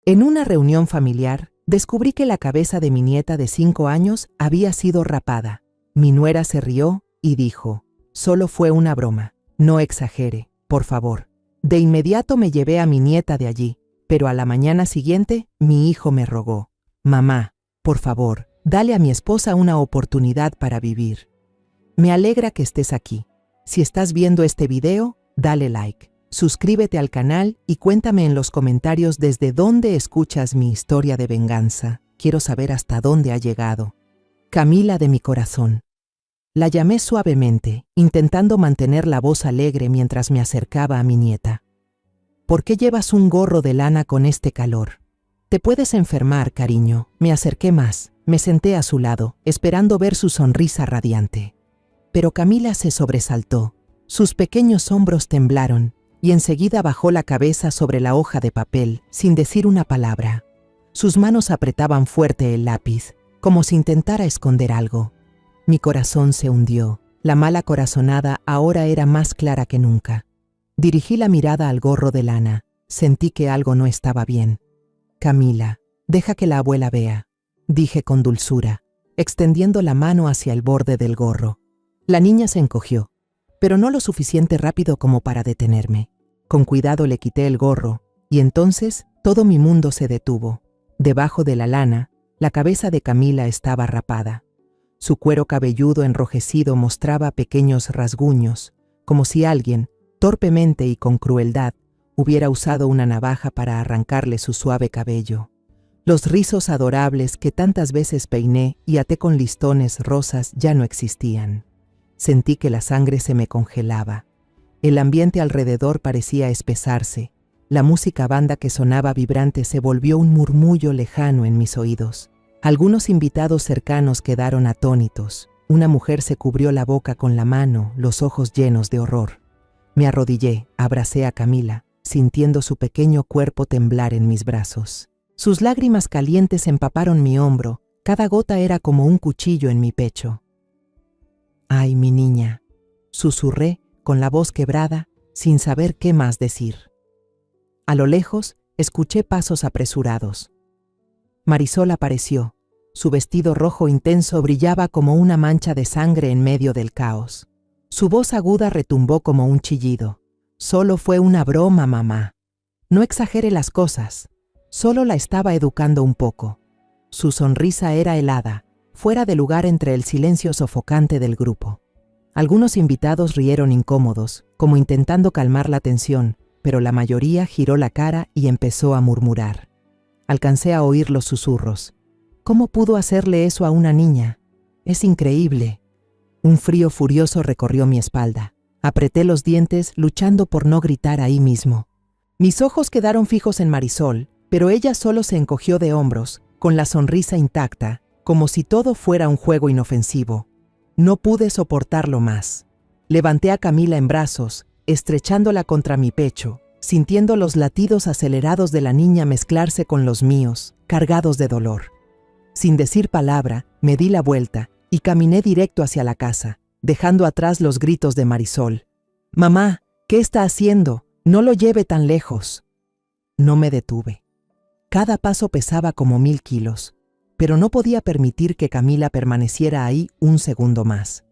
En una reunión familiar, descubrí que la cabeza de mi nieta de 5 años había sido rapada. Mi nuera se rió y dijo: «Solo fue una broma. No exagere, por favor». De inmediato me llevé a mi nieta de allí, pero a la mañana siguiente mi hijo me rogó: «Mamá, por favor, dale a mi esposa una oportunidad para vivir». Me alegra que estés aquí. Si estás viendo este video, dale like, suscríbete al canal y cuéntame en los comentarios desde dónde escuchas mi historia de venganza. Quiero saber hasta dónde ha llegado. Camila de mi corazón. La llamé suavemente, intentando mantener la voz alegre mientras me acercaba a mi nieta. «¿Por qué llevas un gorro de lana con este calor? Te puedes enfermar, cariño». Me acerqué más, me senté a su lado, esperando ver su sonrisa radiante. Pero Camila se sobresaltó, sus pequeños hombros temblaron y enseguida bajó la cabeza sobre la hoja de papel sin decir una palabra. Sus manos apretaban fuerte el lápiz, como si intentara esconder algo. Mi corazón se hundió. La mala corazonada ahora era más clara que nunca. Dirigí la mirada al gorro de lana. Sentí que algo no estaba bien. «Camila, deja que la abuela vea», dije con dulzura, extendiendo la mano hacia el borde del gorro. La niña se encogió, pero no lo suficiente rápido como para detenerme. Con cuidado le quité el gorro, y entonces todo mi mundo se detuvo. Debajo de la lana, la cabeza de Camila estaba rapada. Su cuero cabelludo enrojecido mostraba pequeños rasguños, como si alguien, torpemente y con crueldad, hubiera usado una navaja para arrancarle su suave cabello. Los rizos adorables que tantas veces peiné y até con listones rosas ya no existían. Sentí que la sangre se me congelaba. El ambiente alrededor parecía espesarse. La música banda que sonaba vibrante se volvió un murmullo lejano en mis oídos. Algunos invitados cercanos quedaron atónitos. Una mujer se cubrió la boca con la mano, los ojos llenos de horror. Me arrodillé, abracé a Camila, sintiendo su pequeño cuerpo temblar en mis brazos. Sus lágrimas calientes empaparon mi hombro. Cada gota era como un cuchillo en mi pecho. «Ay, mi niña», susurré con la voz quebrada, sin saber qué más decir. A lo lejos, escuché pasos apresurados. Marisol apareció. Su vestido rojo intenso brillaba como una mancha de sangre en medio del caos. Su voz aguda retumbó como un chillido. «Solo fue una broma, mamá. No exagere las cosas. Solo la estaba educando un poco». Su sonrisa era helada, fuera de lugar entre el silencio sofocante del grupo. Algunos invitados rieron incómodos, como intentando calmar la tensión, pero la mayoría giró la cara y empezó a murmurar. Alcancé a oír los susurros. «¿Cómo pudo hacerle eso a una niña? Es increíble». Un frío furioso recorrió mi espalda. Apreté los dientes, luchando por no gritar ahí mismo. Mis ojos quedaron fijos en Marisol, pero ella solo se encogió de hombros, con la sonrisa intacta, como si todo fuera un juego inofensivo. No pude soportarlo más. Levanté a Camila en brazos, estrechándola contra mi pecho, sintiendo los latidos acelerados de la niña mezclarse con los míos, cargados de dolor. Sin decir palabra, me di la vuelta y caminé directo hacia la casa, dejando atrás los gritos de Marisol. «Mamá, ¿qué está haciendo? No lo lleve tan lejos». No me detuve. Cada paso pesaba como 1000 kilos. Pero no podía permitir que Camila permaneciera ahí un segundo más.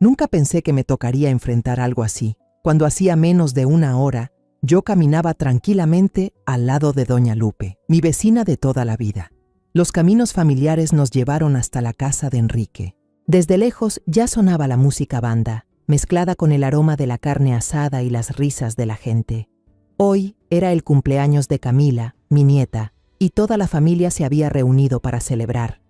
Nunca pensé que me tocaría enfrentar algo así. Cuando hacía menos de una hora, yo caminaba tranquilamente al lado de doña Lupe, mi vecina de toda la vida. Los caminos familiares nos llevaron hasta la casa de Enrique. Desde lejos ya sonaba la música banda, mezclada con el aroma de la carne asada y las risas de la gente. Hoy era el cumpleaños de Camila, mi nieta, y toda la familia se había reunido para celebrar.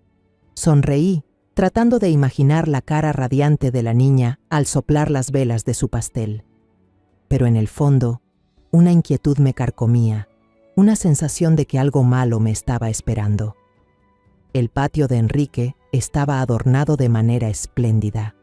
Sonreí, tratando de imaginar la cara radiante de la niña al soplar las velas de su pastel. Pero en el fondo, una inquietud me carcomía, una sensación de que algo malo me estaba esperando. El patio de Enrique estaba adornado de manera espléndida.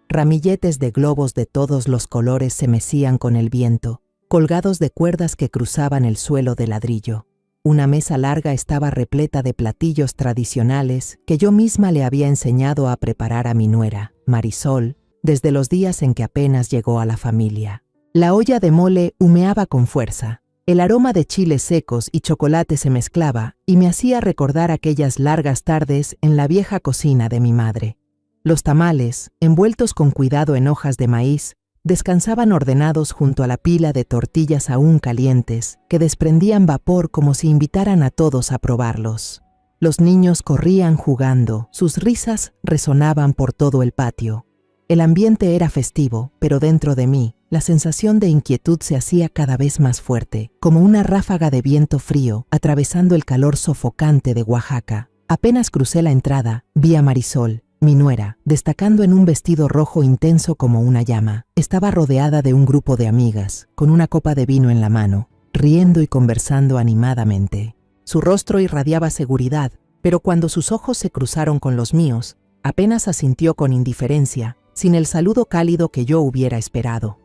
Ramilletes de globos de todos los colores se mecían con el viento, colgados de cuerdas que cruzaban el suelo de ladrillo. Una mesa larga estaba repleta de platillos tradicionales que yo misma le había enseñado a preparar a mi nuera, Marisol, desde los días en que apenas llegó a la familia. La olla de mole humeaba con fuerza. El aroma de chiles secos y chocolate se mezclaba y me hacía recordar aquellas largas tardes en la vieja cocina de mi madre. Los tamales, envueltos con cuidado en hojas de maíz, descansaban ordenados junto a la pila de tortillas aún calientes, que desprendían vapor como si invitaran a todos a probarlos. Los niños corrían jugando, sus risas resonaban por todo el patio. El ambiente era festivo, pero dentro de mí, la sensación de inquietud se hacía cada vez más fuerte, como una ráfaga de viento frío atravesando el calor sofocante de Oaxaca. Apenas crucé la entrada, vi a Marisol, mi nuera, destacando en un vestido rojo intenso como una llama. Estaba rodeada de un grupo de amigas, con una copa de vino en la mano, riendo y conversando animadamente. Su rostro irradiaba seguridad, pero cuando sus ojos se cruzaron con los míos, apenas asintió con indiferencia, sin el saludo cálido que yo hubiera esperado.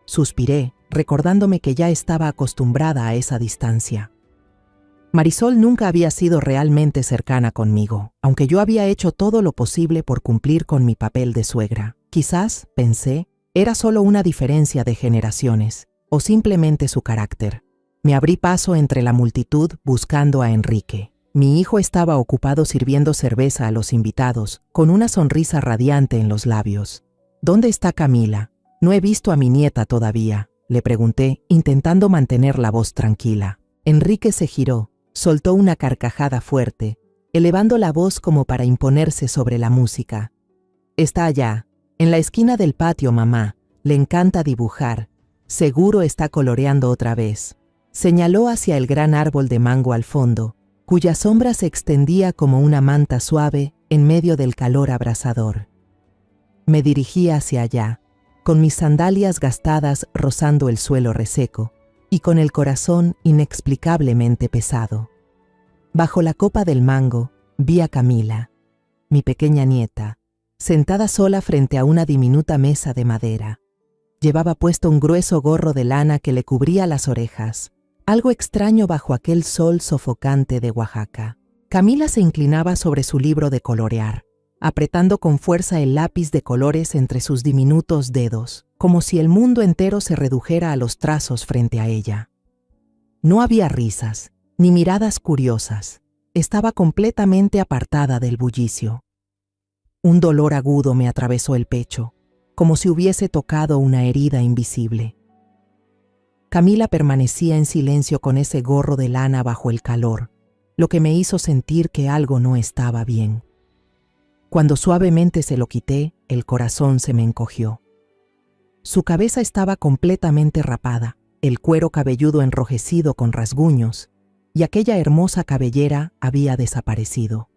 Suspiré, recordándome que ya estaba acostumbrada a esa distancia. Marisol nunca había sido realmente cercana conmigo, aunque yo había hecho todo lo posible por cumplir con mi papel de suegra. Quizás, pensé, era solo una diferencia de generaciones, o simplemente su carácter. Me abrí paso entre la multitud buscando a Enrique. Mi hijo estaba ocupado sirviendo cerveza a los invitados, con una sonrisa radiante en los labios. ¿Dónde está Camila? No he visto a mi nieta todavía, le pregunté, intentando mantener la voz tranquila. Enrique se giró, soltó una carcajada fuerte, elevando la voz como para imponerse sobre la música. Está allá, en la esquina del patio, mamá. Le encanta dibujar. Seguro está coloreando otra vez. Señaló hacia el gran árbol de mango al fondo, cuya sombra se extendía como una manta suave en medio del calor abrasador. Me dirigí hacia allá, con mis sandalias gastadas rozando el suelo reseco y con el corazón inexplicablemente pesado. Bajo la copa del mango vi a Camila, mi pequeña nieta, sentada sola frente a una diminuta mesa de madera. Llevaba puesto un grueso gorro de lana que le cubría las orejas, algo extraño bajo aquel sol sofocante de Oaxaca. Camila se inclinaba sobre su libro de colorear, apretando con fuerza el lápiz de colores entre sus diminutos dedos, como si el mundo entero se redujera a los trazos frente a ella. No había risas, ni miradas curiosas. Estaba completamente apartada del bullicio. Un dolor agudo me atravesó el pecho, como si hubiese tocado una herida invisible. Camila permanecía en silencio con ese gorro de lana bajo el calor, lo que me hizo sentir que algo no estaba bien. Cuando suavemente se lo quité, el corazón se me encogió. Su cabeza estaba completamente rapada, el cuero cabelludo enrojecido con rasguños, y aquella hermosa cabellera había desaparecido.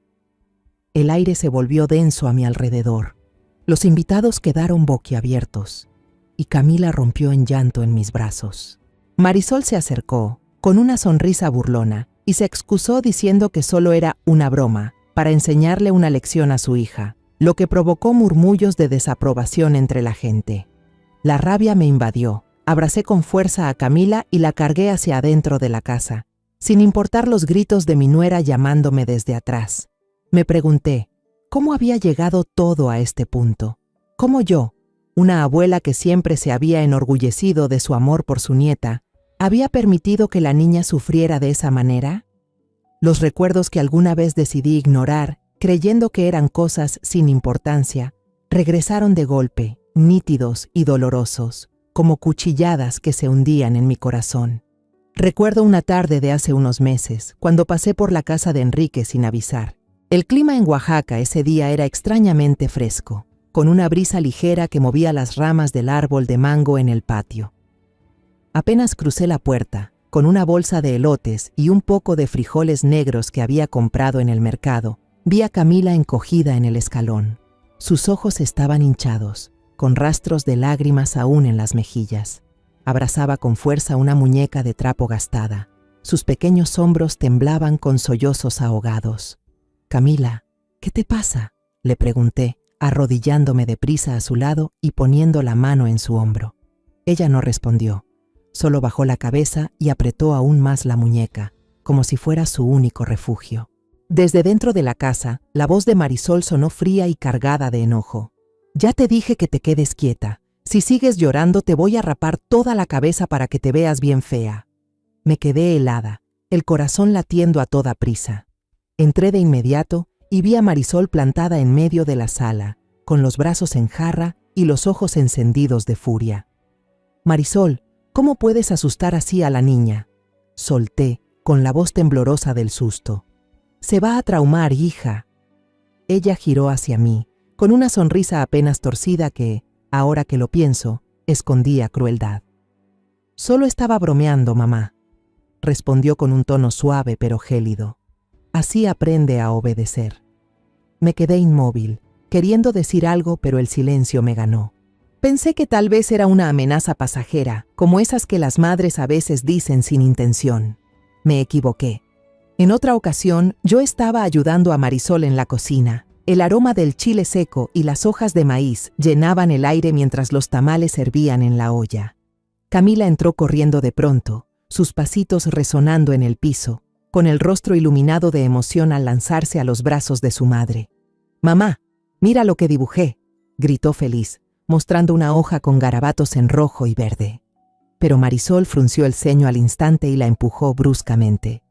El aire se volvió denso a mi alrededor. Los invitados quedaron boquiabiertos, y Camila rompió en llanto en mis brazos. Marisol se acercó, con una sonrisa burlona, y se excusó diciendo que solo era una broma, para enseñarle una lección a su hija, lo que provocó murmullos de desaprobación entre la gente. La rabia me invadió. Abracé con fuerza a Camila y la cargué hacia adentro de la casa, sin importar los gritos de mi nuera llamándome desde atrás. Me pregunté, ¿cómo había llegado todo a este punto? ¿Cómo yo, una abuela que siempre se había enorgullecido de su amor por su nieta, había permitido que la niña sufriera de esa manera? Los recuerdos que alguna vez decidí ignorar, creyendo que eran cosas sin importancia, regresaron de golpe, nítidos y dolorosos, como cuchilladas que se hundían en mi corazón. Recuerdo una tarde de hace unos meses, cuando pasé por la casa de Enrique sin avisar. El clima en Oaxaca ese día era extrañamente fresco, con una brisa ligera que movía las ramas del árbol de mango en el patio. Apenas crucé la puerta, con una bolsa de elotes y un poco de frijoles negros que había comprado en el mercado, vi a Camila encogida en el escalón. Sus ojos estaban hinchados, con rastros de lágrimas aún en las mejillas. Abrazaba con fuerza una muñeca de trapo gastada. Sus pequeños hombros temblaban con sollozos ahogados. «Camila, ¿qué te pasa?», le pregunté, arrodillándome deprisa a su lado y poniendo la mano en su hombro. Ella no respondió. Solo bajó la cabeza y apretó aún más la muñeca, como si fuera su único refugio. Desde dentro de la casa, la voz de Marisol sonó fría y cargada de enojo. «Ya te dije que te quedes quieta. Si sigues llorando te voy a rapar toda la cabeza para que te veas bien fea». Me quedé helada, el corazón latiendo a toda prisa. Entré de inmediato y vi a Marisol plantada en medio de la sala, con los brazos en jarra y los ojos encendidos de furia. Marisol, ¿cómo puedes asustar así a la niña? Solté, con la voz temblorosa del susto. Se va a traumar, hija. Ella giró hacia mí, con una sonrisa apenas torcida que, ahora que lo pienso, escondía crueldad. Solo estaba bromeando, mamá, respondió con un tono suave pero gélido. Así aprende a obedecer. Me quedé inmóvil, queriendo decir algo, pero el silencio me ganó. Pensé que tal vez era una amenaza pasajera, como esas que las madres a veces dicen sin intención. Me equivoqué. En otra ocasión, yo estaba ayudando a Marisol en la cocina. El aroma del chile seco y las hojas de maíz llenaban el aire mientras los tamales hervían en la olla. Camila entró corriendo de pronto, sus pasitos resonando en el piso, con el rostro iluminado de emoción al lanzarse a los brazos de su madre. «Mamá, mira lo que dibujé», gritó feliz, mostrando una hoja con garabatos en rojo y verde. Pero Marisol frunció el ceño al instante y la empujó bruscamente.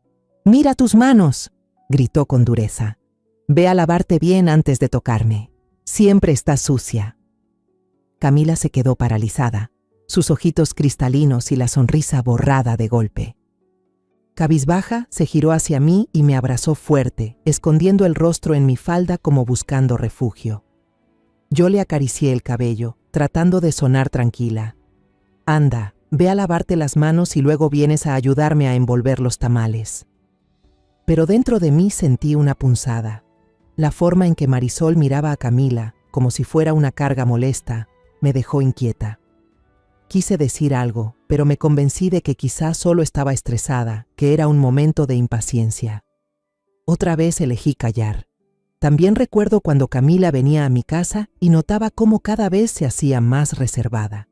«¡Mira tus manos!», gritó con dureza. «Ve a lavarte bien antes de tocarme. Siempre estás sucia». Camila se quedó paralizada, sus ojitos cristalinos y la sonrisa borrada de golpe. Cabizbaja, se giró hacia mí y me abrazó fuerte, escondiendo el rostro en mi falda como buscando refugio. Yo le acaricié el cabello, tratando de sonar tranquila. «Anda, ve a lavarte las manos y luego vienes a ayudarme a envolver los tamales». Pero dentro de mí sentí una punzada. La forma en que Marisol miraba a Camila, como si fuera una carga molesta, me dejó inquieta. Quise decir algo, pero me convencí de que quizás solo estaba estresada, que era un momento de impaciencia. Otra vez elegí callar. También recuerdo cuando Camila venía a mi casa y notaba cómo cada vez se hacía más reservada.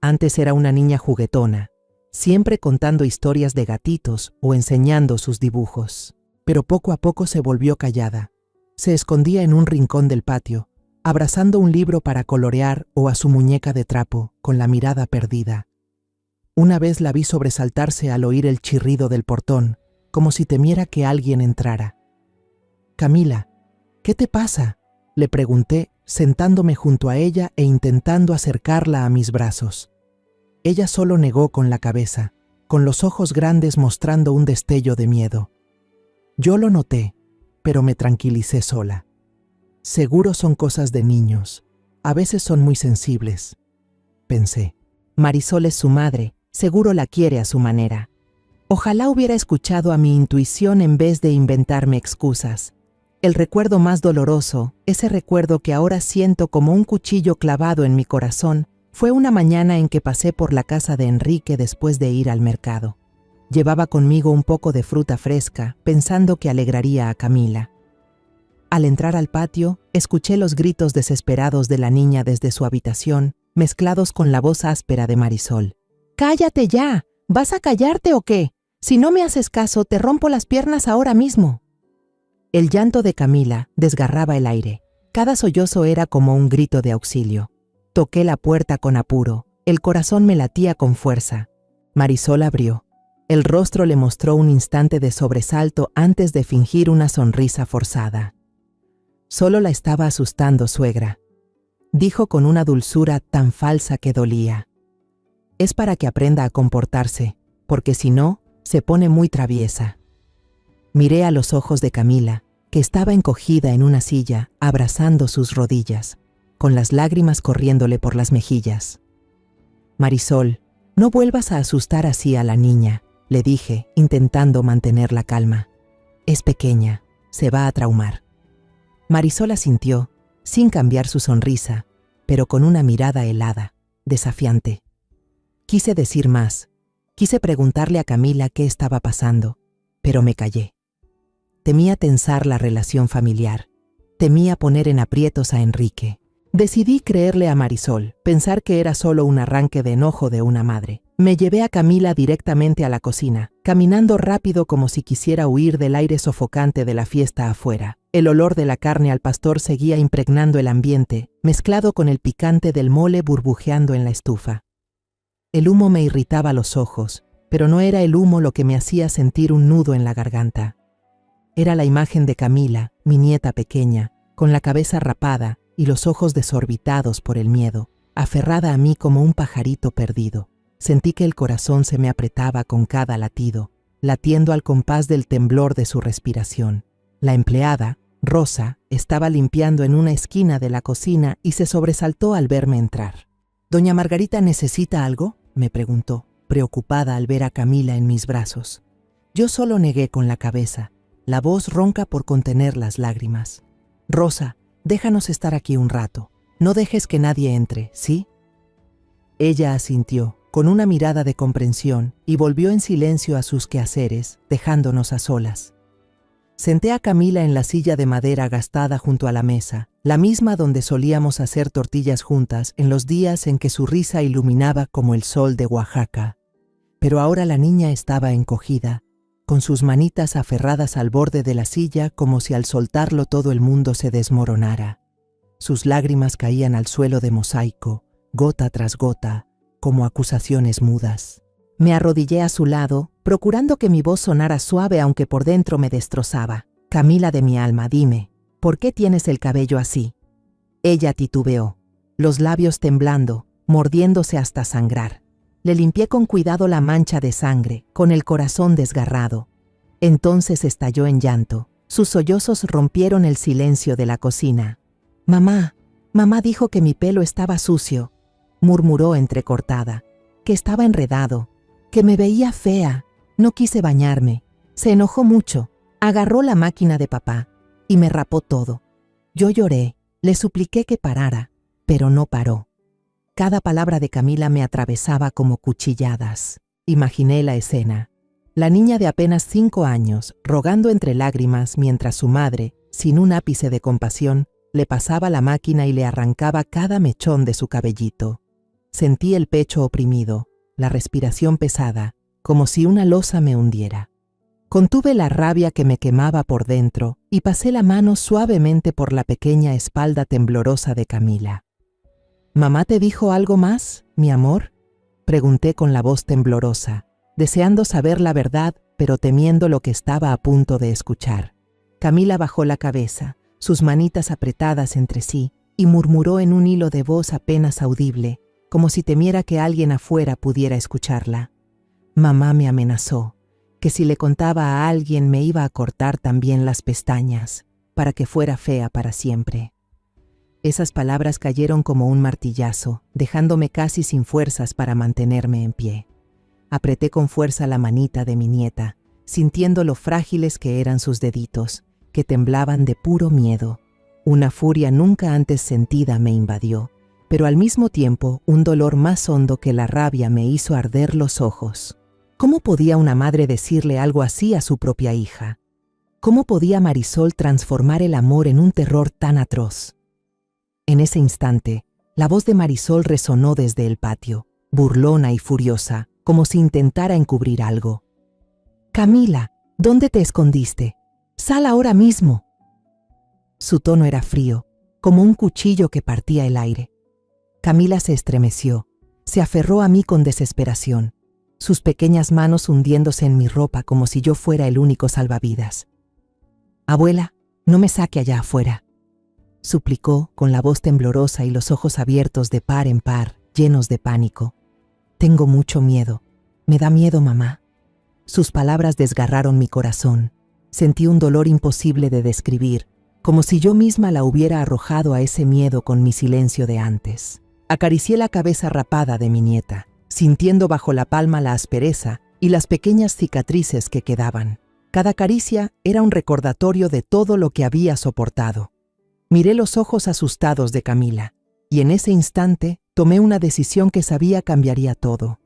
Antes era una niña juguetona, siempre contando historias de gatitos o enseñando sus dibujos. Pero poco a poco se volvió callada. Se escondía en un rincón del patio, abrazando un libro para colorear o a su muñeca de trapo, con la mirada perdida. Una vez la vi sobresaltarse al oír el chirrido del portón, como si temiera que alguien entrara. «Camila, ¿qué te pasa?», le pregunté, sentándome junto a ella e intentando acercarla a mis brazos. Ella solo negó con la cabeza, con los ojos grandes mostrando un destello de miedo. Yo lo noté, pero me tranquilicé sola. Seguro son cosas de niños, a veces son muy sensibles, pensé. Marisol es su madre, seguro la quiere a su manera. Ojalá hubiera escuchado a mi intuición en vez de inventarme excusas. El recuerdo más doloroso, ese recuerdo que ahora siento como un cuchillo clavado en mi corazón, fue una mañana en que pasé por la casa de Enrique después de ir al mercado. Llevaba conmigo un poco de fruta fresca, pensando que alegraría a Camila. Al entrar al patio, escuché los gritos desesperados de la niña desde su habitación, mezclados con la voz áspera de Marisol. «¡Cállate ya! ¿Vas a callarte o qué? Si no me haces caso, te rompo las piernas ahora mismo». El llanto de Camila desgarraba el aire. Cada sollozo era como un grito de auxilio. Toqué la puerta con apuro. El corazón me latía con fuerza. Marisol abrió. El rostro le mostró un instante de sobresalto antes de fingir una sonrisa forzada. «Solo la estaba asustando, suegra», dijo con una dulzura tan falsa que dolía. «Es para que aprenda a comportarse, porque si no, se pone muy traviesa». Miré a los ojos de Camila, que estaba encogida en una silla, abrazando sus rodillas, con las lágrimas corriéndole por las mejillas. «Marisol, no vuelvas a asustar así a la niña», le dije, intentando mantener la calma. «Es pequeña, se va a traumar». Marisol asintió, sin cambiar su sonrisa, pero con una mirada helada, desafiante. Quise decir más. Quise preguntarle a Camila qué estaba pasando, pero me callé. Temía tensar la relación familiar. Temía poner en aprietos a Enrique. Decidí creerle a Marisol, pensar que era solo un arranque de enojo de una madre. Me llevé a Camila directamente a la cocina, caminando rápido como si quisiera huir del aire sofocante de la fiesta afuera. El olor de la carne al pastor seguía impregnando el ambiente, mezclado con el picante del mole burbujeando en la estufa. El humo me irritaba los ojos, pero no era el humo lo que me hacía sentir un nudo en la garganta. Era la imagen de Camila, mi nieta pequeña, con la cabeza rapada y los ojos desorbitados por el miedo, aferrada a mí como un pajarito perdido. Sentí que el corazón se me apretaba con cada latido, latiendo al compás del temblor de su respiración. La empleada, Rosa, estaba limpiando en una esquina de la cocina y se sobresaltó al verme entrar. «¿Doña Margarita necesita algo?», me preguntó, preocupada al ver a Camila en mis brazos. Yo solo negué con la cabeza, la voz ronca por contener las lágrimas. «Rosa, déjanos estar aquí un rato. No dejes que nadie entre, ¿sí?». Ella asintió, con una mirada de comprensión, y volvió en silencio a sus quehaceres, dejándonos a solas. Senté a Camila en la silla de madera gastada junto a la mesa, la misma donde solíamos hacer tortillas juntas en los días en que su risa iluminaba como el sol de Oaxaca. Pero ahora la niña estaba encogida, con sus manitas aferradas al borde de la silla como si al soltarlo todo el mundo se desmoronara. Sus lágrimas caían al suelo de mosaico, gota tras gota, como acusaciones mudas. Me arrodillé a su lado, procurando que mi voz sonara suave aunque por dentro me destrozaba. «Camila de mi alma, dime, ¿por qué tienes el cabello así?». Ella titubeó, los labios temblando, mordiéndose hasta sangrar. Le limpié con cuidado la mancha de sangre, con el corazón desgarrado. Entonces estalló en llanto. Sus sollozos rompieron el silencio de la cocina. «Mamá dijo que mi pelo estaba sucio», murmuró entrecortada, «que estaba enredado, que me veía fea. No quise bañarme. Se enojó mucho. Agarró la máquina de papá y me rapó todo. Yo lloré, le supliqué que parara, pero no paró». Cada palabra de Camila me atravesaba como cuchilladas. Imaginé la escena. La niña de apenas 5 años, rogando entre lágrimas mientras su madre, sin un ápice de compasión, le pasaba la máquina y le arrancaba cada mechón de su cabellito. Sentí el pecho oprimido, la respiración pesada, como si una losa me hundiera. Contuve la rabia que me quemaba por dentro y pasé la mano suavemente por la pequeña espalda temblorosa de Camila. «¿Mamá te dijo algo más, mi amor?», pregunté con la voz temblorosa, deseando saber la verdad, pero temiendo lo que estaba a punto de escuchar. Camila bajó la cabeza, sus manitas apretadas entre sí, y murmuró en un hilo de voz apenas audible, como si temiera que alguien afuera pudiera escucharla. «Mamá me amenazó, que si le contaba a alguien me iba a cortar también las pestañas, para que fuera fea para siempre». Esas palabras cayeron como un martillazo, dejándome casi sin fuerzas para mantenerme en pie. Apreté con fuerza la manita de mi nieta, sintiendo lo frágiles que eran sus deditos, que temblaban de puro miedo. Una furia nunca antes sentida me invadió, pero al mismo tiempo un dolor más hondo que la rabia me hizo arder los ojos. ¿Cómo podía una madre decirle algo así a su propia hija? ¿Cómo podía Marisol transformar el amor en un terror tan atroz? En ese instante, la voz de Marisol resonó desde el patio, burlona y furiosa, como si intentara encubrir algo. «Camila, ¿dónde te escondiste? Sal ahora mismo». Su tono era frío, como un cuchillo que partía el aire. Camila se estremeció, se aferró a mí con desesperación, sus pequeñas manos hundiéndose en mi ropa como si yo fuera el único salvavidas. «Abuela, no me saque allá afuera», suplicó con la voz temblorosa y los ojos abiertos de par en par, llenos de pánico. «Tengo mucho miedo. Me da miedo, mamá». Sus palabras desgarraron mi corazón. Sentí un dolor imposible de describir, como si yo misma la hubiera arrojado a ese miedo con mi silencio de antes. Acaricié la cabeza rapada de mi nieta, sintiendo bajo la palma la aspereza y las pequeñas cicatrices que quedaban. Cada caricia era un recordatorio de todo lo que había soportado. Miré los ojos asustados de Camila, y en ese instante tomé una decisión que sabía cambiaría todo.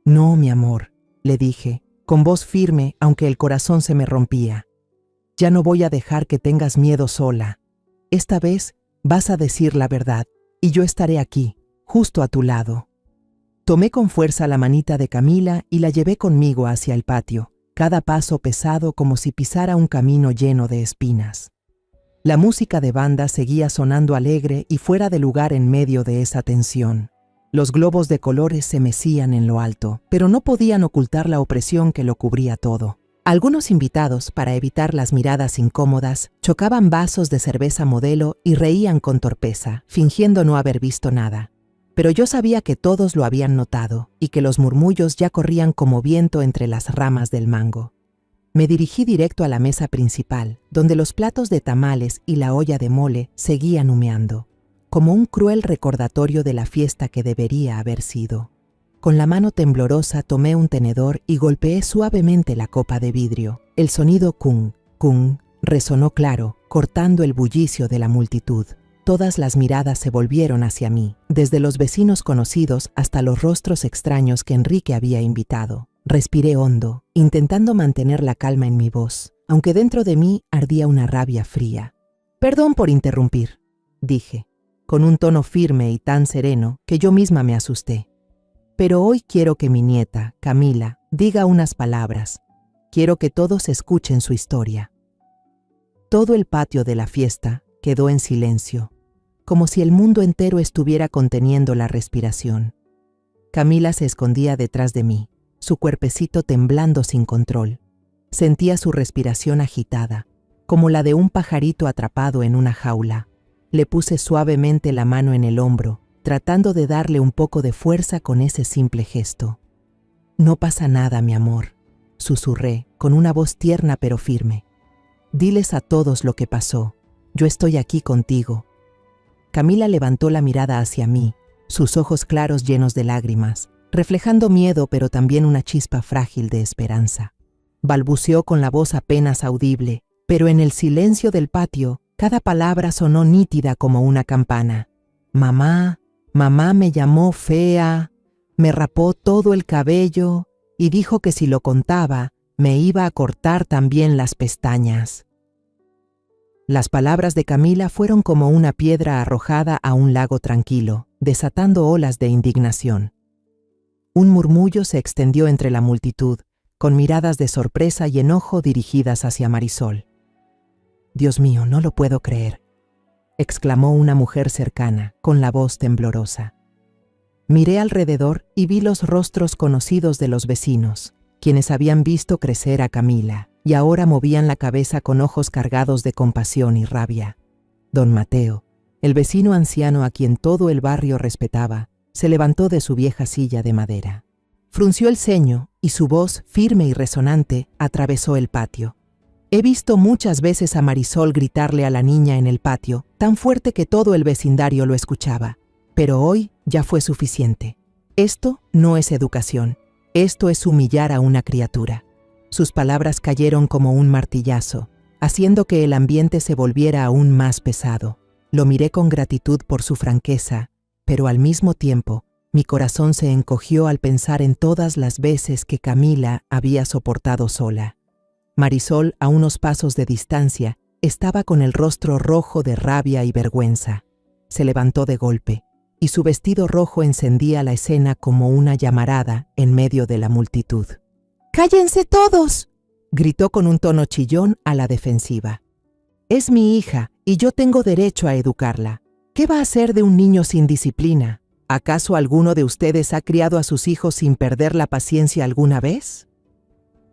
«No, mi amor», le dije, con voz firme aunque el corazón se me rompía. «Ya no voy a dejar que tengas miedo sola. Esta vez vas a decir la verdad, y yo estaré aquí, justo a tu lado». Tomé con fuerza la manita de Camila y la llevé conmigo hacia el patio, cada paso pesado como si pisara un camino lleno de espinas. La música de banda seguía sonando alegre y fuera de lugar en medio de esa tensión. Los globos de colores se mecían en lo alto, pero no podían ocultar la opresión que lo cubría todo. Algunos invitados, para evitar las miradas incómodas, chocaban vasos de cerveza Modelo y reían con torpeza, fingiendo no haber visto nada. Pero yo sabía que todos lo habían notado y que los murmullos ya corrían como viento entre las ramas del mango. Me dirigí directo a la mesa principal, donde los platos de tamales y la olla de mole seguían humeando, como un cruel recordatorio de la fiesta que debería haber sido. Con la mano temblorosa tomé un tenedor y golpeé suavemente la copa de vidrio. El sonido cung, cung resonó claro, cortando el bullicio de la multitud. Todas las miradas se volvieron hacia mí, desde los vecinos conocidos hasta los rostros extraños que Enrique había invitado. Respiré hondo, intentando mantener la calma en mi voz, aunque dentro de mí ardía una rabia fría. «Perdón por interrumpir», dije, con un tono firme y tan sereno que yo misma me asusté. «Pero hoy quiero que mi nieta, Camila, diga unas palabras. Quiero que todos escuchen su historia». Todo el patio de la fiesta quedó en silencio, como si el mundo entero estuviera conteniendo la respiración. Camila se escondía detrás de mí, su cuerpecito temblando sin control. Sentía su respiración agitada, como la de un pajarito atrapado en una jaula. Le puse suavemente la mano en el hombro, tratando de darle un poco de fuerza con ese simple gesto. «No pasa nada, mi amor», susurré, con una voz tierna pero firme. «Diles a todos lo que pasó. Yo estoy aquí contigo». Camila levantó la mirada hacia mí, sus ojos claros llenos de lágrimas, reflejando miedo pero también una chispa frágil de esperanza. Balbuceó con la voz apenas audible, pero en el silencio del patio, cada palabra sonó nítida como una campana. «Mamá, mamá me llamó fea, me rapó todo el cabello y dijo que si lo contaba, me iba a cortar también las pestañas». Las palabras de Camila fueron como una piedra arrojada a un lago tranquilo, desatando olas de indignación. Un murmullo se extendió entre la multitud, con miradas de sorpresa y enojo dirigidas hacia Marisol. «Dios mío, no lo puedo creer», exclamó una mujer cercana, con la voz temblorosa. Miré alrededor y vi los rostros conocidos de los vecinos, quienes habían visto crecer a Camila, y ahora movían la cabeza con ojos cargados de compasión y rabia. Don Mateo, el vecino anciano a quien todo el barrio respetaba, se levantó de su vieja silla de madera. Frunció el ceño y su voz, firme y resonante, atravesó el patio. «He visto muchas veces a Marisol gritarle a la niña en el patio, tan fuerte que todo el vecindario lo escuchaba. Pero hoy ya fue suficiente. Esto no es educación. Esto es humillar a una criatura». Sus palabras cayeron como un martillazo, haciendo que el ambiente se volviera aún más pesado. Lo miré con gratitud por su franqueza, pero al mismo tiempo, mi corazón se encogió al pensar en todas las veces que Camila había soportado sola. Marisol, a unos pasos de distancia, estaba con el rostro rojo de rabia y vergüenza. Se levantó de golpe, y su vestido rojo encendía la escena como una llamarada en medio de la multitud. «¡Cállense todos!», gritó con un tono chillón a la defensiva. «Es mi hija y yo tengo derecho a educarla. ¿Qué va a hacer de un niño sin disciplina? ¿Acaso alguno de ustedes ha criado a sus hijos sin perder la paciencia alguna vez?».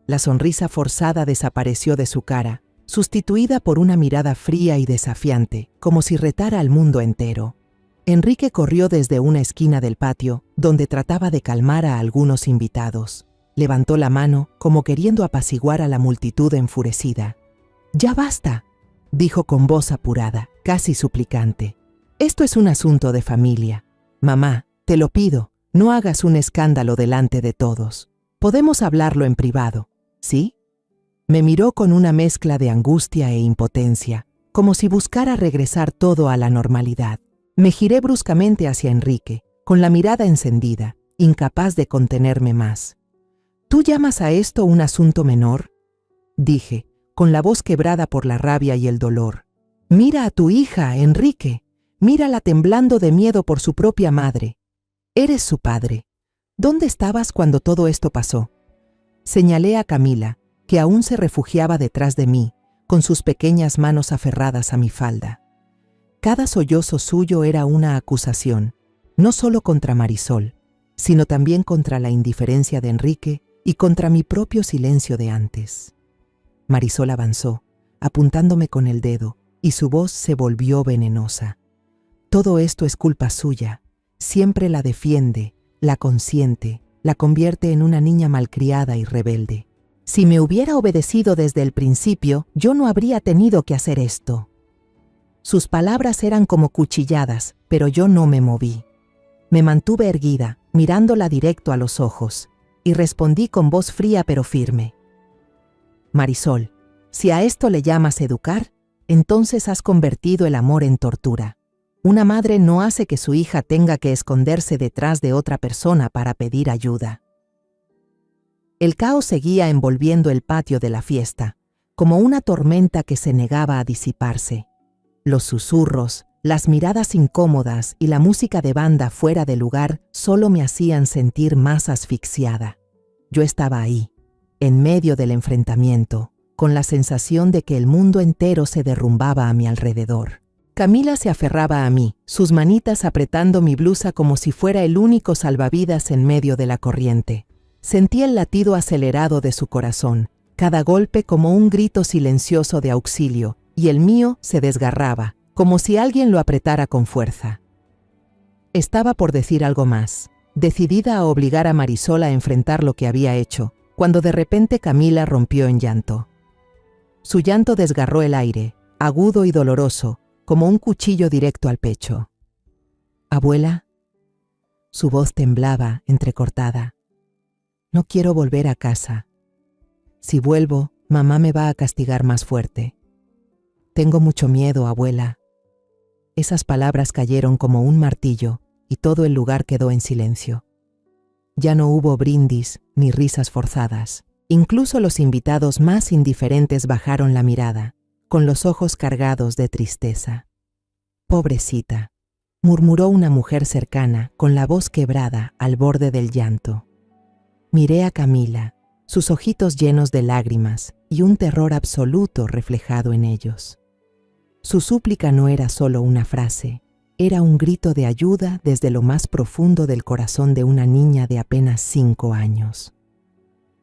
La sonrisa forzada desapareció de su cara, sustituida por una mirada fría y desafiante, como si retara al mundo entero. Enrique corrió desde una esquina del patio, donde trataba de calmar a algunos invitados. Levantó la mano, como queriendo apaciguar a la multitud enfurecida. «Ya basta», dijo con voz apurada, casi suplicante. «Esto es un asunto de familia. Mamá, te lo pido, no hagas un escándalo delante de todos. Podemos hablarlo en privado, ¿sí?». Me miró con una mezcla de angustia e impotencia, como si buscara regresar todo a la normalidad. Me giré bruscamente hacia Enrique, con la mirada encendida, incapaz de contenerme más. «¿Tú llamas a esto un asunto menor?», dije, con la voz quebrada por la rabia y el dolor. «Mira a tu hija, Enrique. Mírala temblando de miedo por su propia madre. Eres su padre. ¿Dónde estabas cuando todo esto pasó?». Señalé a Camila, que aún se refugiaba detrás de mí, con sus pequeñas manos aferradas a mi falda. Cada sollozo suyo era una acusación. no solo contra Marisol, sino también contra la indiferencia de Enrique y contra mi propio silencio de antes. Marisol avanzó, apuntándome con el dedo, y su voz se volvió venenosa. Todo esto es culpa suya. Siempre la defiende, la consiente, la convierte en una niña malcriada y rebelde. Si me hubiera obedecido desde el principio, yo no habría tenido que hacer esto. Sus palabras eran como cuchilladas, pero yo no me moví. Me mantuve erguida, mirándola directo a los ojos, y respondí con voz fría pero firme. Marisol, si a esto le llamas educar, entonces has convertido el amor en tortura. Una madre no hace que su hija tenga que esconderse detrás de otra persona para pedir ayuda. El caos seguía envolviendo el patio de la fiesta, como una tormenta que se negaba a disiparse. Los susurros, las miradas incómodas y la música de banda fuera de lugar solo me hacían sentir más asfixiada. Yo estaba ahí, en medio del enfrentamiento, con la sensación de que el mundo entero se derrumbaba a mi alrededor. Camila se aferraba a mí, sus manitas apretando mi blusa como si fuera el único salvavidas en medio de la corriente. Sentí el latido acelerado de su corazón, cada golpe como un grito silencioso de auxilio, y el mío se desgarraba, como si alguien lo apretara con fuerza. Estaba por decir algo más, decidida a obligar a Marisol a enfrentar lo que había hecho, cuando de repente Camila rompió en llanto. Su llanto desgarró el aire, agudo y doloroso, como un cuchillo directo al pecho. «Abuela». Su voz temblaba, entrecortada. «No quiero volver a casa. Si vuelvo, mamá me va a castigar más fuerte. Tengo mucho miedo, abuela». Esas palabras cayeron como un martillo y todo el lugar quedó en silencio. Ya no hubo brindis ni risas forzadas. Incluso los invitados más indiferentes bajaron la mirada, con los ojos cargados de tristeza. «Pobrecita», murmuró una mujer cercana, con la voz quebrada al borde del llanto. Miré a Camila, sus ojitos llenos de lágrimas y un terror absoluto reflejado en ellos. Su súplica no era solo una frase, era un grito de ayuda desde lo más profundo del corazón de una niña de apenas 5 años.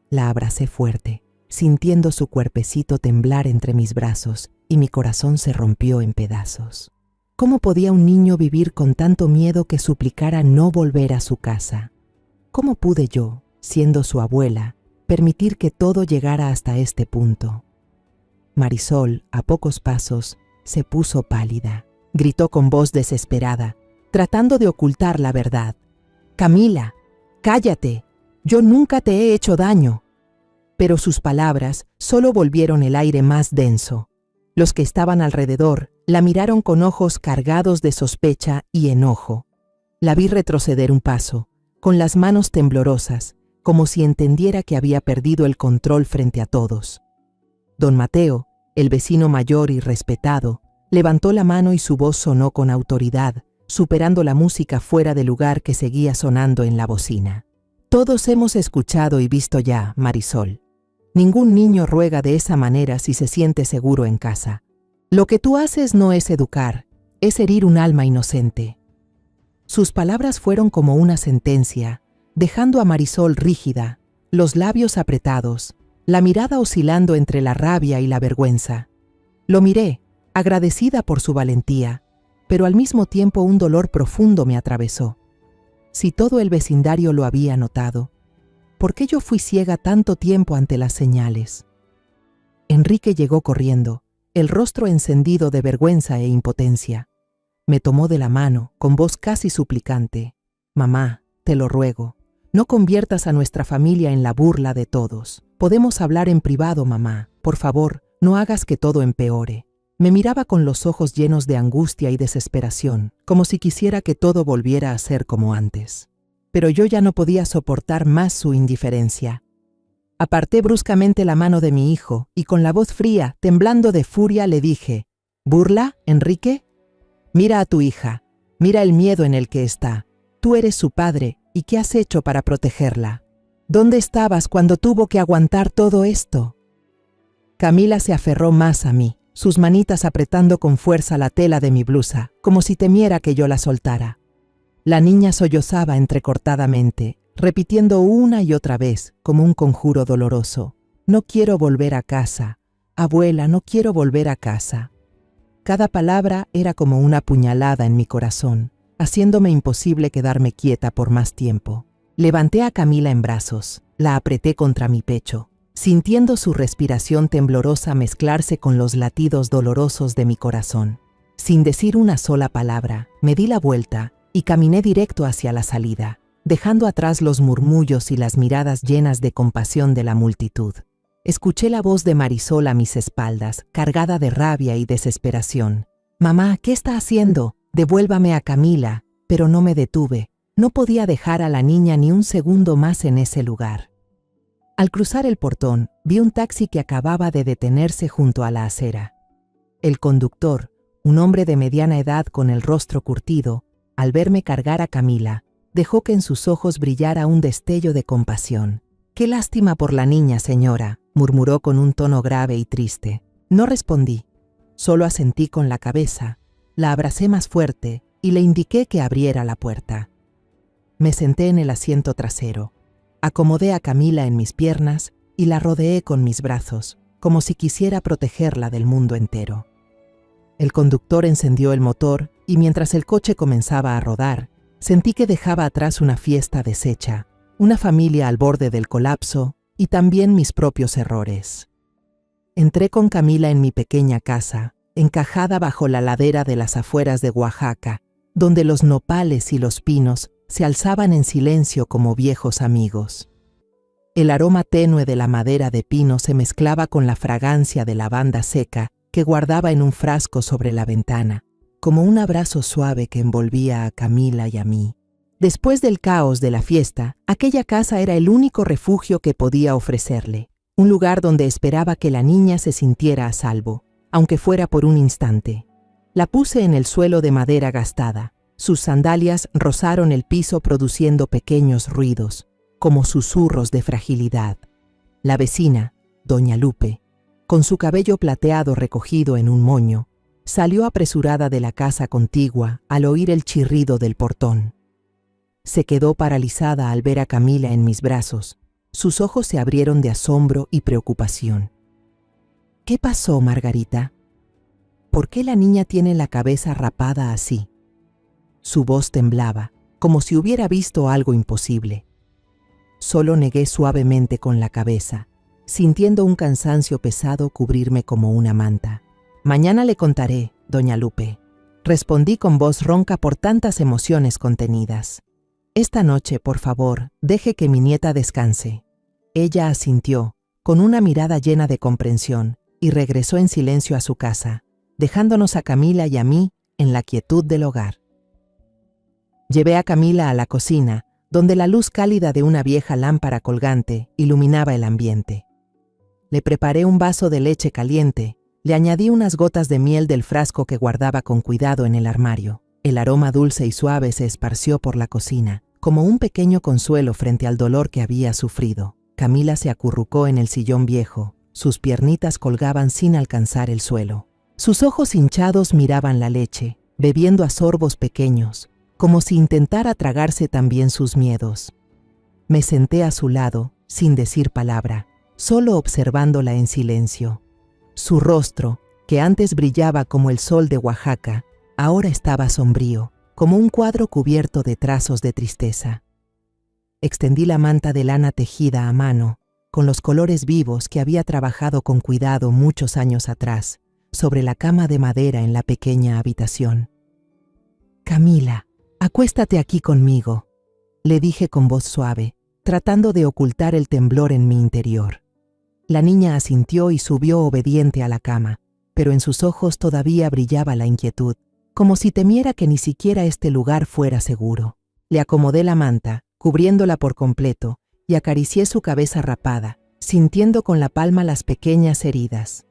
La abracé fuerte, sintiendo su cuerpecito temblar entre mis brazos, y mi corazón se rompió en pedazos. ¿Cómo podía un niño vivir con tanto miedo que suplicara no volver a su casa? ¿Cómo pude yo, siendo su abuela, permitir que todo llegara hasta este punto? Marisol, a pocos pasos, se puso pálida. Gritó con voz desesperada, tratando de ocultar la verdad. «Camila, cállate. Yo nunca te he hecho daño». Pero sus palabras solo volvieron el aire más denso. Los que estaban alrededor la miraron con ojos cargados de sospecha y enojo. La vi retroceder un paso, con las manos temblorosas, como si entendiera que había perdido el control frente a todos. Don Mateo, el vecino mayor y respetado, levantó la mano y su voz sonó con autoridad, superando la música fuera de lugar que seguía sonando en la bocina. «Todos hemos escuchado y visto ya, Marisol. Ningún niño ruega de esa manera si se siente seguro en casa. Lo que tú haces no es educar, es herir un alma inocente». Sus palabras fueron como una sentencia, dejando a Marisol rígida, los labios apretados, la mirada oscilando entre la rabia y la vergüenza. Lo miré, agradecida por su valentía, pero al mismo tiempo un dolor profundo me atravesó. Si todo el vecindario lo había notado, ¿por qué yo fui ciega tanto tiempo ante las señales? Enrique llegó corriendo, el rostro encendido de vergüenza e impotencia. Me tomó de la mano, con voz casi suplicante. «Mamá, te lo ruego, no conviertas a nuestra familia en la burla de todos. Podemos hablar en privado, mamá. Por favor, no hagas que todo empeore». Me miraba con los ojos llenos de angustia y desesperación, como si quisiera que todo volviera a ser como antes. Pero yo ya no podía soportar más su indiferencia. Aparté bruscamente la mano de mi hijo y con la voz fría, temblando de furia, le dije: «¿Burla, Enrique? Mira a tu hija, mira el miedo en el que está. Tú eres su padre, ¿y qué has hecho para protegerla? ¿Dónde estabas cuando tuvo que aguantar todo esto?». Camila se aferró más a mí, sus manitas apretando con fuerza la tela de mi blusa, como si temiera que yo la soltara. La niña sollozaba entrecortadamente, repitiendo una y otra vez, como un conjuro doloroso: «No quiero volver a casa. Abuela, no quiero volver a casa». Cada palabra era como una puñalada en mi corazón, haciéndome imposible quedarme quieta por más tiempo. Levanté a Camila en brazos, la apreté contra mi pecho, sintiendo su respiración temblorosa mezclarse con los latidos dolorosos de mi corazón. Sin decir una sola palabra, me di la vuelta y caminé directo hacia la salida, dejando atrás los murmullos y las miradas llenas de compasión de la multitud. Escuché la voz de Marisol a mis espaldas, cargada de rabia y desesperación. «Mamá, ¿qué está haciendo? Devuélvame a Camila». Pero no me detuve. No podía dejar a la niña ni un segundo más en ese lugar. Al cruzar el portón, vi un taxi que acababa de detenerse junto a la acera. El conductor, un hombre de mediana edad con el rostro curtido, al verme cargar a Camila, dejó que en sus ojos brillara un destello de compasión. «Qué lástima por la niña, señora», murmuró con un tono grave y triste. No respondí, solo asentí con la cabeza, la abracé más fuerte y le indiqué que abriera la puerta. Me senté en el asiento trasero, acomodé a Camila en mis piernas y la rodeé con mis brazos, como si quisiera protegerla del mundo entero. El conductor encendió el motor y mientras el coche comenzaba a rodar, sentí que dejaba atrás una fiesta deshecha, una familia al borde del colapso y también mis propios errores. Entré con Camila en mi pequeña casa, encajada bajo la ladera de las afueras de Oaxaca, donde los nopales y los pinos se alzaban en silencio como viejos amigos. El aroma tenue de la madera de pino se mezclaba con la fragancia de lavanda seca que guardaba en un frasco sobre la ventana, como un abrazo suave que envolvía a Camila y a mí. Después del caos de la fiesta, aquella casa era el único refugio que podía ofrecerle, un lugar donde esperaba que la niña se sintiera a salvo, aunque fuera por un instante. La puse en el suelo de madera gastada. Sus sandalias rozaron el piso produciendo pequeños ruidos, como susurros de fragilidad. La vecina, doña Lupe, con su cabello plateado recogido en un moño, salió apresurada de la casa contigua al oír el chirrido del portón. Se quedó paralizada al ver a Camila en mis brazos. Sus ojos se abrieron de asombro y preocupación. «¿Qué pasó, Margarita? ¿Por qué la niña tiene la cabeza rapada así?» Su voz temblaba, como si hubiera visto algo imposible. Solo negué suavemente con la cabeza, sintiendo un cansancio pesado cubrirme como una manta. «Mañana le contaré, doña Lupe», respondí con voz ronca por tantas emociones contenidas. «Esta noche, por favor, deje que mi nieta descanse». Ella asintió, con una mirada llena de comprensión, y regresó en silencio a su casa, dejándonos a Camila y a mí en la quietud del hogar. Llevé a Camila a la cocina, donde la luz cálida de una vieja lámpara colgante iluminaba el ambiente. Le preparé un vaso de leche caliente, le añadí unas gotas de miel del frasco que guardaba con cuidado en el armario. El aroma dulce y suave se esparció por la cocina, como un pequeño consuelo frente al dolor que había sufrido. Camila se acurrucó en el sillón viejo, sus piernitas colgaban sin alcanzar el suelo. Sus ojos hinchados miraban la leche, bebiendo a sorbos pequeños, como si intentara tragarse también sus miedos. Me senté a su lado, sin decir palabra, solo observándola en silencio. Su rostro, que antes brillaba como el sol de Oaxaca, ahora estaba sombrío, como un cuadro cubierto de trazos de tristeza. Extendí la manta de lana tejida a mano, con los colores vivos que había trabajado con cuidado muchos años atrás, sobre la cama de madera en la pequeña habitación. «Camila, acuéstate aquí conmigo», le dije con voz suave, tratando de ocultar el temblor en mi interior. La niña asintió y subió obediente a la cama, pero en sus ojos todavía brillaba la inquietud, como si temiera que ni siquiera este lugar fuera seguro. Le acomodé la manta, cubriéndola por completo, y acaricié su cabeza rapada, sintiendo con la palma las pequeñas heridas.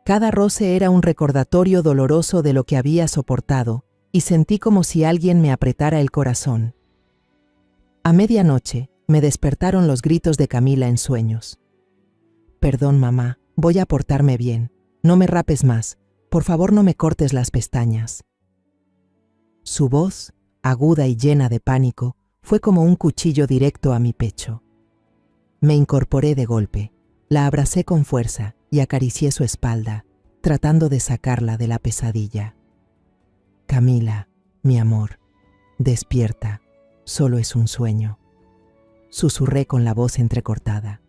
Cada roce era un recordatorio doloroso de lo que había soportado, y sentí como si alguien me apretara el corazón. A medianoche, me despertaron los gritos de Camila en sueños. «Perdón, mamá, voy a portarme bien. No me rapes más. Por favor, no me cortes las pestañas». Su voz, aguda y llena de pánico, fue como un cuchillo directo a mi pecho. Me incorporé de golpe, la abracé con fuerza y acaricié su espalda, tratando de sacarla de la pesadilla. Camila, mi amor, despierta, solo es un sueño. Susurré con la voz entrecortada.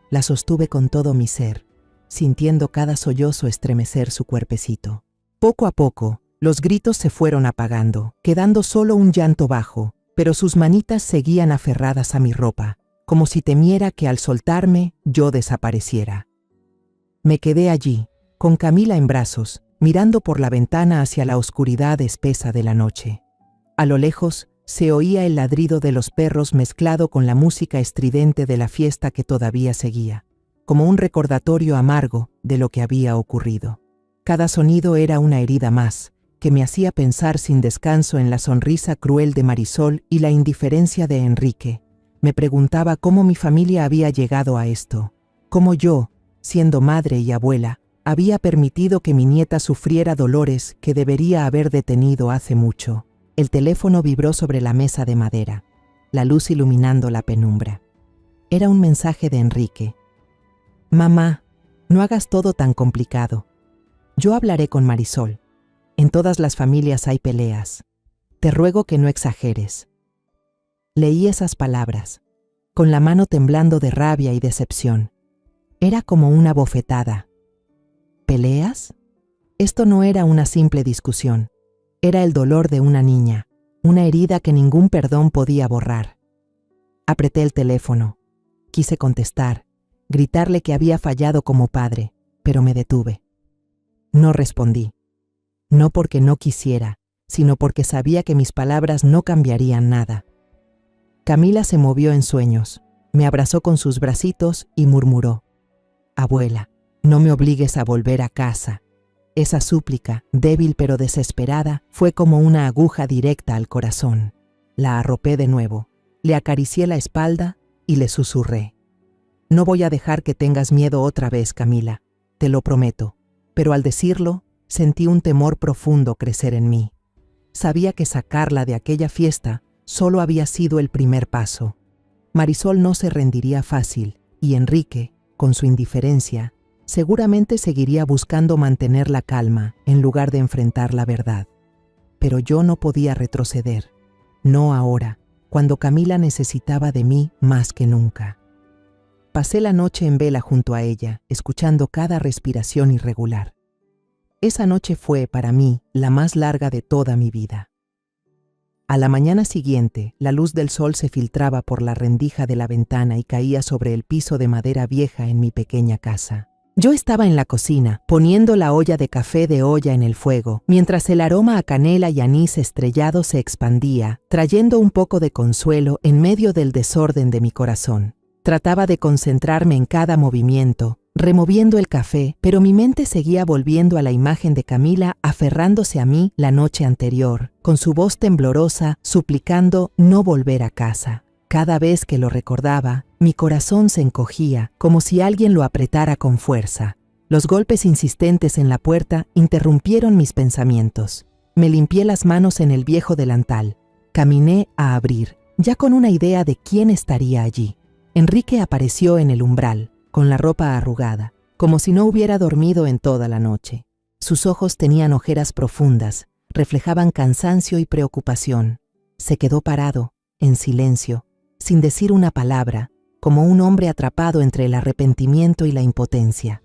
La sostuve con todo mi ser, sintiendo cada sollozo estremecer su cuerpecito. Poco a poco, los gritos se fueron apagando, quedando solo un llanto bajo, pero sus manitas seguían aferradas a mi ropa, como si temiera que al soltarme yo desapareciera. Me quedé allí, con Camila en brazos, mirando por la ventana hacia la oscuridad espesa de la noche. A lo lejos, se oía el ladrido de los perros mezclado con la música estridente de la fiesta que todavía seguía, como un recordatorio amargo de lo que había ocurrido. Cada sonido era una herida más, que me hacía pensar sin descanso en la sonrisa cruel de Marisol y la indiferencia de Enrique. Me preguntaba cómo mi familia había llegado a esto, cómo yo, siendo madre y abuela, había permitido que mi nieta sufriera dolores que debería haber detenido hace mucho. El teléfono vibró sobre la mesa de madera, la luz iluminando la penumbra. Era un mensaje de Enrique. «Mamá, no hagas todo tan complicado. Yo hablaré con Marisol. En todas las familias hay peleas. Te ruego que no exageres». Leí esas palabras, con la mano temblando de rabia y decepción. Era como una bofetada. ¿Peleas? Esto no era una simple discusión. Era el dolor de una niña, una herida que ningún perdón podía borrar. Apreté el teléfono. Quise contestar, gritarle que había fallado como padre, pero me detuve. No respondí. No porque no quisiera, sino porque sabía que mis palabras no cambiarían nada. Camila se movió en sueños, me abrazó con sus bracitos y murmuró: «Abuela, no me obligues a volver a casa». Esa súplica, débil pero desesperada, fue como una aguja directa al corazón. La arropé de nuevo, le acaricié la espalda y le susurré: «No voy a dejar que tengas miedo otra vez, Camila, te lo prometo». Pero al decirlo, sentí un temor profundo crecer en mí. Sabía que sacarla de aquella fiesta solo había sido el primer paso. Marisol no se rendiría fácil, y Enrique, con su indiferencia, seguramente seguiría buscando mantener la calma en lugar de enfrentar la verdad. Pero yo no podía retroceder. No ahora, cuando Camila necesitaba de mí más que nunca. Pasé la noche en vela junto a ella, escuchando cada respiración irregular. Esa noche fue, para mí, la más larga de toda mi vida. A la mañana siguiente, la luz del sol se filtraba por la rendija de la ventana y caía sobre el piso de madera vieja en mi pequeña casa. Yo estaba en la cocina, poniendo la olla de café de olla en el fuego, mientras el aroma a canela y anís estrellado se expandía, trayendo un poco de consuelo en medio del desorden de mi corazón. Trataba de concentrarme en cada movimiento, removiendo el café, pero mi mente seguía volviendo a la imagen de Camila aferrándose a mí la noche anterior, con su voz temblorosa, suplicando no volver a casa. Cada vez que lo recordaba, mi corazón se encogía, como si alguien lo apretara con fuerza. Los golpes insistentes en la puerta interrumpieron mis pensamientos. Me limpié las manos en el viejo delantal. Caminé a abrir, ya con una idea de quién estaría allí. Enrique apareció en el umbral, con la ropa arrugada, como si no hubiera dormido en toda la noche. Sus ojos tenían ojeras profundas, reflejaban cansancio y preocupación. Se quedó parado, en silencio, sin decir una palabra, como un hombre atrapado entre el arrepentimiento y la impotencia.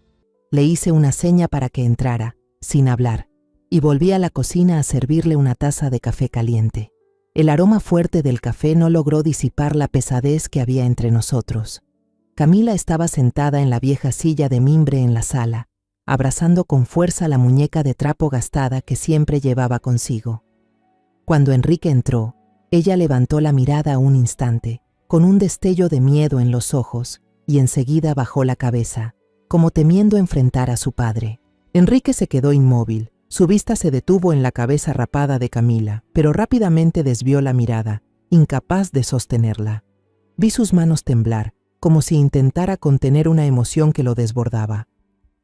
Le hice una seña para que entrara, sin hablar, y volví a la cocina a servirle una taza de café caliente. El aroma fuerte del café no logró disipar la pesadez que había entre nosotros. Camila estaba sentada en la vieja silla de mimbre en la sala, abrazando con fuerza la muñeca de trapo gastada que siempre llevaba consigo. Cuando Enrique entró, ella levantó la mirada un instante, con un destello de miedo en los ojos, y enseguida bajó la cabeza, como temiendo enfrentar a su padre. Enrique se quedó inmóvil. Su vista se detuvo en la cabeza rapada de Camila, pero rápidamente desvió la mirada, incapaz de sostenerla. Vi sus manos temblar, como si intentara contener una emoción que lo desbordaba.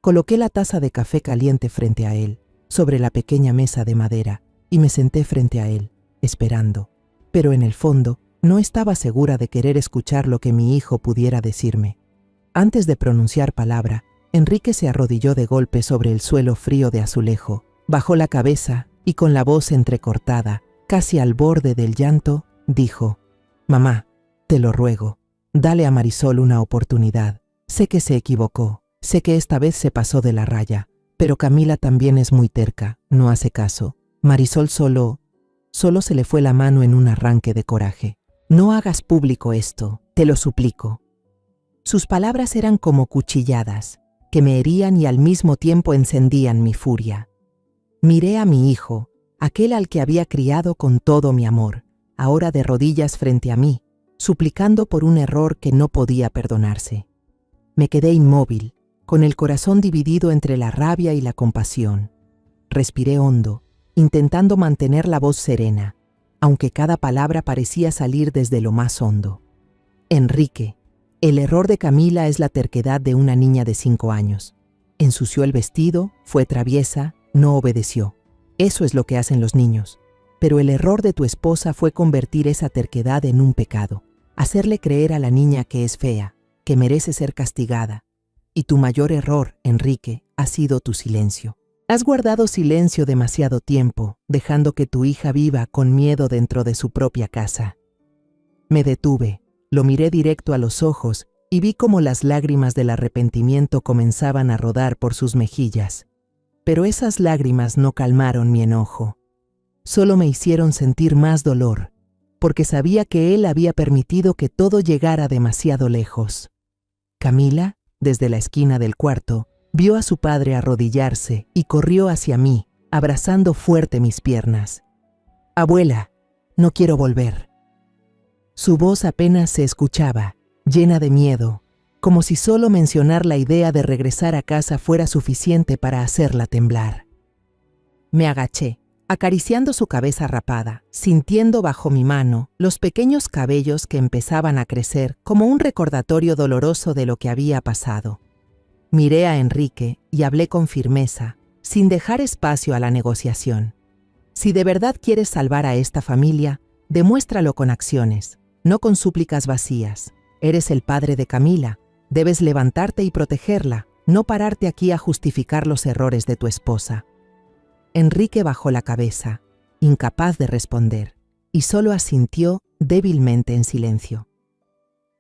Coloqué la taza de café caliente frente a él, sobre la pequeña mesa de madera, y me senté frente a él. esperando. Pero en el fondo, no estaba segura de querer escuchar lo que mi hijo pudiera decirme. Antes de pronunciar palabra, Enrique se arrodilló de golpe sobre el suelo frío de azulejo, bajó la cabeza y con la voz entrecortada, casi al borde del llanto, dijo: «Mamá, te lo ruego, dale a Marisol una oportunidad. Sé que se equivocó, sé que esta vez se pasó de la raya, pero Camila también es muy terca, no hace caso. Marisol solo se le fue la mano en un arranque de coraje. No hagas público esto, te lo suplico». Sus palabras eran como cuchilladas, que me herían y al mismo tiempo encendían mi furia. Miré a mi hijo, aquel al que había criado con todo mi amor, ahora de rodillas frente a mí, suplicando por un error que no podía perdonarse. Me quedé inmóvil, con el corazón dividido entre la rabia y la compasión. Respiré hondo, intentando mantener la voz serena, aunque cada palabra parecía salir desde lo más hondo. Enrique, el error de Camila es la terquedad de una niña de 5 años. Ensució el vestido, fue traviesa, no obedeció. Eso es lo que hacen los niños. Pero el error de tu esposa fue convertir esa terquedad en un pecado, hacerle creer a la niña que es fea, que merece ser castigada. Y tu mayor error, Enrique, ha sido tu silencio. Has guardado silencio demasiado tiempo, dejando que tu hija viva con miedo dentro de su propia casa. Me detuve, lo miré directo a los ojos y vi cómo las lágrimas del arrepentimiento comenzaban a rodar por sus mejillas. Pero esas lágrimas no calmaron mi enojo. Solo me hicieron sentir más dolor, porque sabía que él había permitido que todo llegara demasiado lejos. Camila, desde la esquina del cuarto, vio a su padre arrodillarse y corrió hacia mí, abrazando fuerte mis piernas. «Abuela, no quiero volver». Su voz apenas se escuchaba, llena de miedo, como si solo mencionar la idea de regresar a casa fuera suficiente para hacerla temblar. Me agaché, acariciando su cabeza rapada, sintiendo bajo mi mano los pequeños cabellos que empezaban a crecer como un recordatorio doloroso de lo que había pasado. Miré a Enrique y hablé con firmeza, sin dejar espacio a la negociación. Si de verdad quieres salvar a esta familia, demuéstralo con acciones, no con súplicas vacías. Eres el padre de Camila, debes levantarte y protegerla, no pararte aquí a justificar los errores de tu esposa. Enrique bajó la cabeza, incapaz de responder, y solo asintió débilmente en silencio.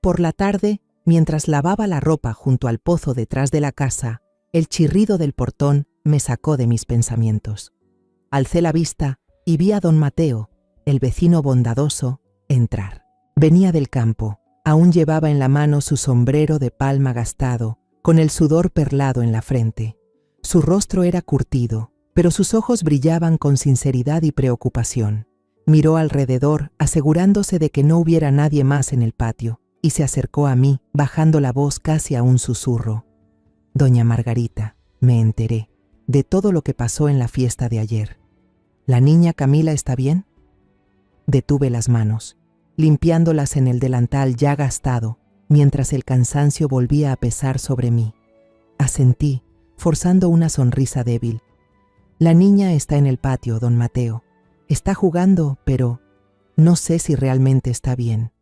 Por la tarde, mientras lavaba la ropa junto al pozo detrás de la casa, el chirrido del portón me sacó de mis pensamientos. Alcé la vista y vi a don Mateo, el vecino bondadoso, entrar. Venía del campo, aún llevaba en la mano su sombrero de palma gastado, con el sudor perlado en la frente. Su rostro era curtido, pero sus ojos brillaban con sinceridad y preocupación. Miró alrededor, asegurándose de que no hubiera nadie más en el patio, y se acercó a mí, bajando la voz casi a un susurro. «Doña Margarita», me enteré, de todo lo que pasó en la fiesta de ayer. «¿La niña Camila está bien?». Detuve las manos, limpiándolas en el delantal ya gastado, mientras el cansancio volvía a pesar sobre mí. Asentí, forzando una sonrisa débil. «La niña está en el patio, don Mateo. Está jugando, pero no sé si realmente está bien».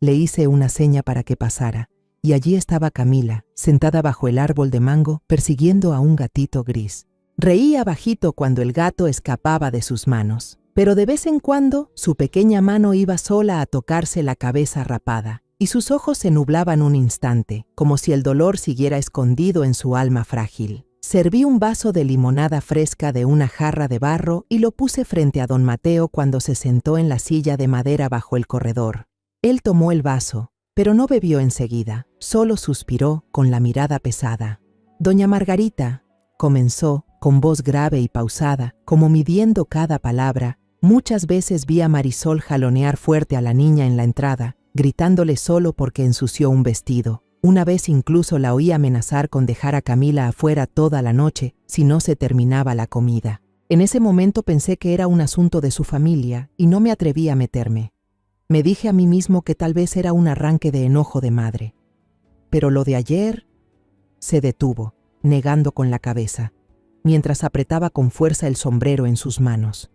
Le hice una seña para que pasara, y allí estaba Camila, sentada bajo el árbol de mango, persiguiendo a un gatito gris. Reía bajito cuando el gato escapaba de sus manos, pero de vez en cuando su pequeña mano iba sola a tocarse la cabeza rapada, y sus ojos se nublaban un instante, como si el dolor siguiera escondido en su alma frágil. Serví un vaso de limonada fresca de una jarra de barro y lo puse frente a don Mateo cuando se sentó en la silla de madera bajo el corredor. Él tomó el vaso, pero no bebió enseguida, solo suspiró con la mirada pesada. «Doña Margarita», comenzó, con voz grave y pausada, como midiendo cada palabra. Muchas veces vi a Marisol jalonear fuerte a la niña en la entrada, gritándole solo porque ensució un vestido. Una vez incluso la oí amenazar con dejar a Camila afuera toda la noche si no se terminaba la comida. En ese momento pensé que era un asunto de su familia y no me atreví a meterme. Me dije a mí mismo que tal vez era un arranque de enojo de madre. Pero lo de ayer... Se detuvo, negando con la cabeza, mientras apretaba con fuerza el sombrero en sus manos.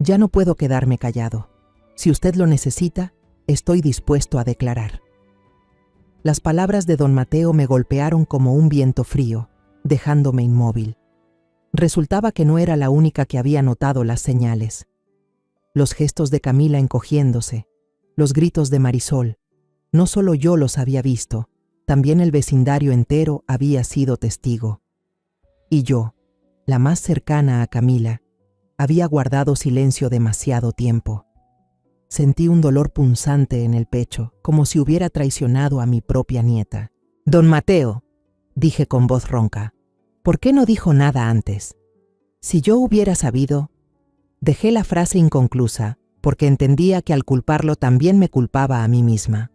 Ya no puedo quedarme callado. Si usted lo necesita, estoy dispuesto a declarar. Las palabras de don Mateo me golpearon como un viento frío, dejándome inmóvil. Resultaba que no era la única que había notado las señales. Los gestos de Camila encogiéndose, los gritos de Marisol, no solo yo los había visto, también el vecindario entero había sido testigo. Y yo, la más cercana a Camila, había guardado silencio demasiado tiempo. Sentí un dolor punzante en el pecho, como si hubiera traicionado a mi propia nieta. «Don Mateo», dije con voz ronca, «¿por qué no dijo nada antes? Si yo hubiera sabido...». Dejé la frase inconclusa, porque entendía que al culparlo también me culpaba a mí misma.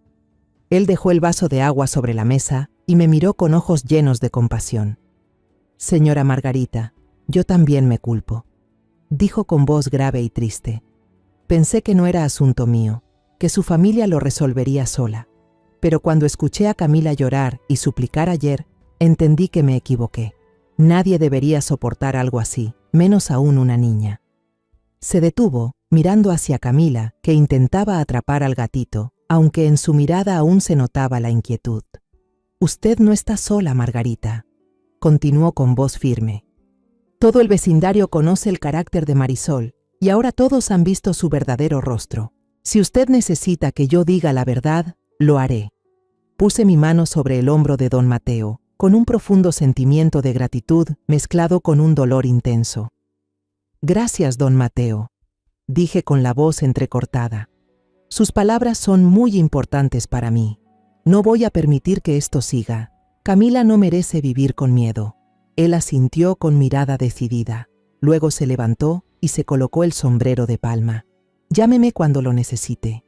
Él dejó el vaso de agua sobre la mesa y me miró con ojos llenos de compasión. «Señora Margarita, yo también me culpo», dijo con voz grave y triste. Pensé que no era asunto mío, que su familia lo resolvería sola. Pero cuando escuché a Camila llorar y suplicar ayer, entendí que me equivoqué. Nadie debería soportar algo así, menos aún una niña. Se detuvo, mirando hacia Camila, que intentaba atrapar al gatito, aunque en su mirada aún se notaba la inquietud. «Usted no está sola, Margarita», continuó con voz firme. «Todo el vecindario conoce el carácter de Marisol, y ahora todos han visto su verdadero rostro. Si usted necesita que yo diga la verdad, lo haré». Puse mi mano sobre el hombro de don Mateo, con un profundo sentimiento de gratitud mezclado con un dolor intenso. «Gracias, don Mateo», dije con la voz entrecortada. «Sus palabras son muy importantes para mí. No voy a permitir que esto siga. Camila no merece vivir con miedo». Él asintió con mirada decidida. Luego se levantó y se colocó el sombrero de palma. «Llámeme cuando lo necesite»,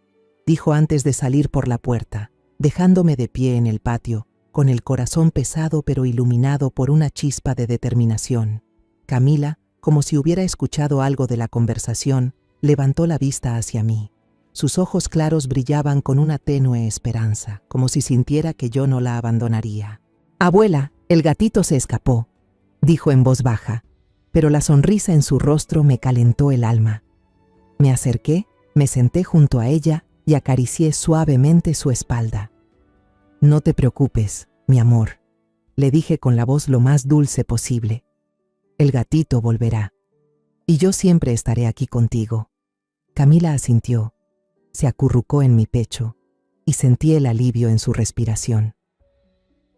dijo antes de salir por la puerta, dejándome de pie en el patio, con el corazón pesado pero iluminado por una chispa de determinación. Camila, como si hubiera escuchado algo de la conversación, levantó la vista hacia mí. Sus ojos claros brillaban con una tenue esperanza, como si sintiera que yo no la abandonaría. «Abuela, el gatito se escapó», dijo en voz baja, pero la sonrisa en su rostro me calentó el alma. Me acerqué, me senté junto a ella y acaricié suavemente su espalda. «No te preocupes, mi amor», le dije con la voz lo más dulce posible. «El gatito volverá. Y yo siempre estaré aquí contigo». Camila asintió, se acurrucó en mi pecho y sentí el alivio en su respiración.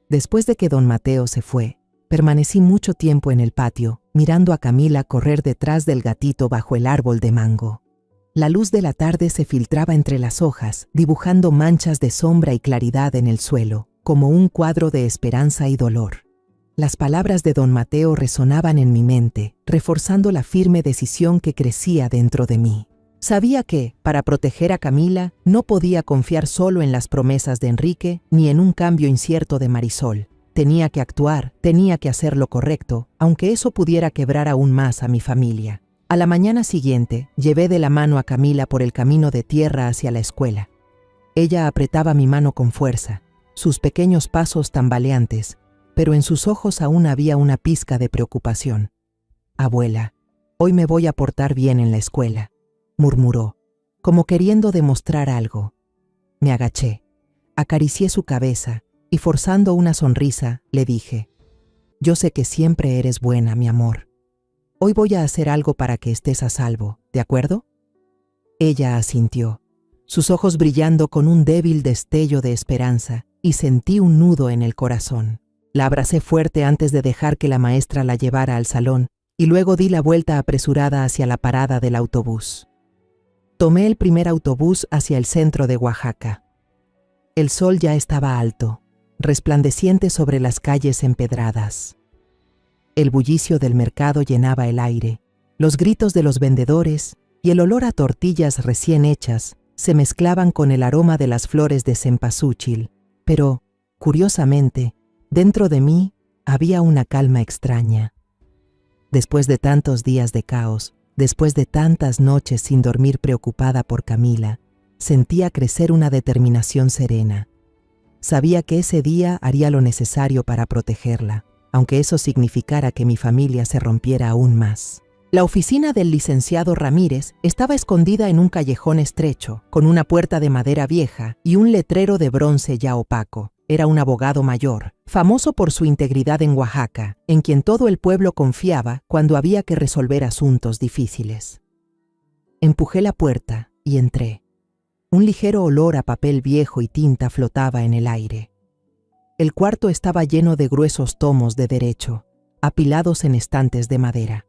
Después de que don Mateo se fue, permanecí mucho tiempo en el patio, mirando a Camila correr detrás del gatito bajo el árbol de mango. La luz de la tarde se filtraba entre las hojas, dibujando manchas de sombra y claridad en el suelo, como un cuadro de esperanza y dolor. Las palabras de don Mateo resonaban en mi mente, reforzando la firme decisión que crecía dentro de mí. Sabía que, para proteger a Camila, no podía confiar solo en las promesas de Enrique ni en un cambio incierto de Marisol. Tenía que actuar, tenía que hacer lo correcto, aunque eso pudiera quebrar aún más a mi familia. A la mañana siguiente, llevé de la mano a Camila por el camino de tierra hacia la escuela. Ella apretaba mi mano con fuerza, sus pequeños pasos tambaleantes, pero en sus ojos aún había una pizca de preocupación. «Abuela, hoy me voy a portar bien en la escuela», murmuró, como queriendo demostrar algo. Me agaché, acaricié su cabeza y forzando una sonrisa, le dije: «Yo sé que siempre eres buena, mi amor. Hoy voy a hacer algo para que estés a salvo, ¿de acuerdo?». Ella asintió, sus ojos brillando con un débil destello de esperanza, y sentí un nudo en el corazón. La abracé fuerte antes de dejar que la maestra la llevara al salón, y luego di la vuelta apresurada hacia la parada del autobús. Tomé el primer autobús hacia el centro de Oaxaca. El sol ya estaba alto, resplandeciente sobre las calles empedradas. El bullicio del mercado llenaba el aire, los gritos de los vendedores y el olor a tortillas recién hechas se mezclaban con el aroma de las flores de cempasúchil, pero, curiosamente, dentro de mí había una calma extraña. Después de tantos días de caos, después de tantas noches sin dormir preocupada por Camila, sentía crecer una determinación serena. Sabía que ese día haría lo necesario para protegerla, aunque eso significara que mi familia se rompiera aún más. La oficina del licenciado Ramírez estaba escondida en un callejón estrecho, con una puerta de madera vieja y un letrero de bronce ya opaco. Era un abogado mayor, famoso por su integridad en Oaxaca, en quien todo el pueblo confiaba cuando había que resolver asuntos difíciles. Empujé la puerta y entré. Un ligero olor a papel viejo y tinta flotaba en el aire. El cuarto estaba lleno de gruesos tomos de derecho, apilados en estantes de madera.